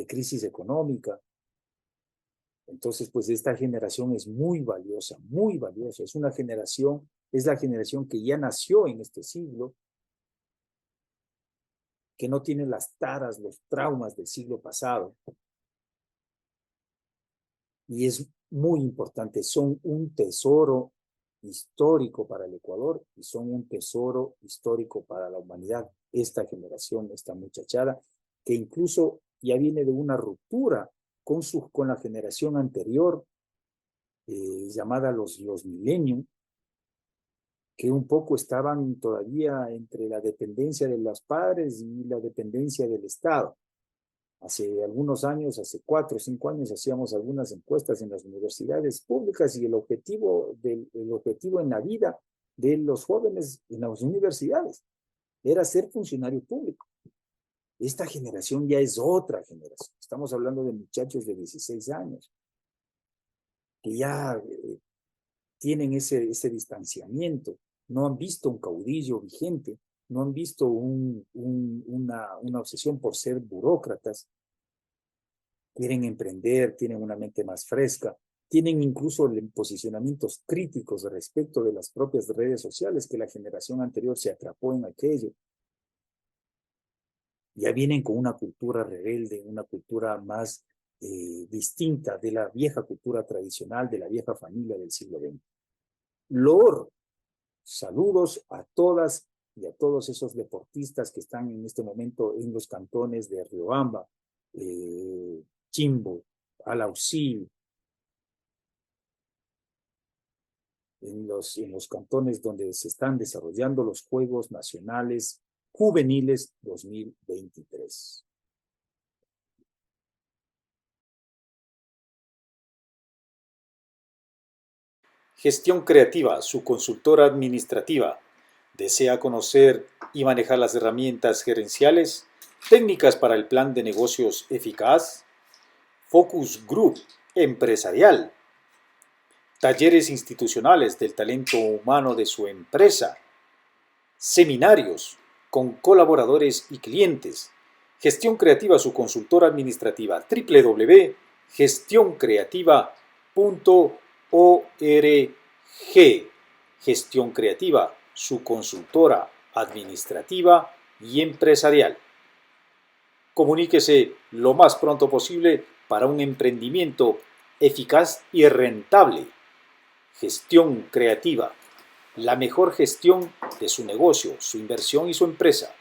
S3: crisis económica. Entonces, pues esta generación es muy valiosa, muy valiosa. Es la generación que ya nació en este siglo, que no tiene las taras, los traumas del siglo pasado. Y es muy importante, son un tesoro histórico para el Ecuador y son un tesoro histórico para la humanidad. Esta generación, esta muchachada, que incluso ya viene de una ruptura con la generación anterior, llamada los millennium, que un poco estaban todavía entre la dependencia de los padres y la dependencia del Estado. Hace algunos años, hace 4 o 5 años, hacíamos algunas encuestas en las universidades públicas y el objetivo en la vida de los jóvenes en las universidades era ser funcionario público. Esta generación ya es otra generación. Estamos hablando de muchachos de 16 años que ya tienen ese distanciamiento, no han visto un caudillo vigente, no han visto una obsesión por ser burócratas, quieren emprender, tienen una mente más fresca, tienen incluso posicionamientos críticos respecto de las propias redes sociales, que la generación anterior se atrapó en aquello. Ya vienen con una cultura rebelde, una cultura más distinta de la vieja cultura tradicional, de la vieja familia del siglo XX. Lor, saludos a todas y a todos esos deportistas que están en este momento en los cantones de Riobamba, Chimbo, Alausí, en los cantones donde se están desarrollando los Juegos Nacionales Juveniles 2023.
S2: Gestión Creativa, su consultora administrativa. ¿Desea conocer y manejar las herramientas gerenciales? ¿Técnicas para el plan de negocios eficaz? Focus Group Empresarial. Talleres institucionales del talento humano de su empresa. Seminarios con colaboradores y clientes. Gestión Creativa, su consultora administrativa. www.gestioncreativa.org. Gestión Creativa, su consultora administrativa y empresarial. Comuníquese lo más pronto posible para un emprendimiento eficaz y rentable. Gestión Creativa, la mejor gestión de su negocio, su inversión y su empresa.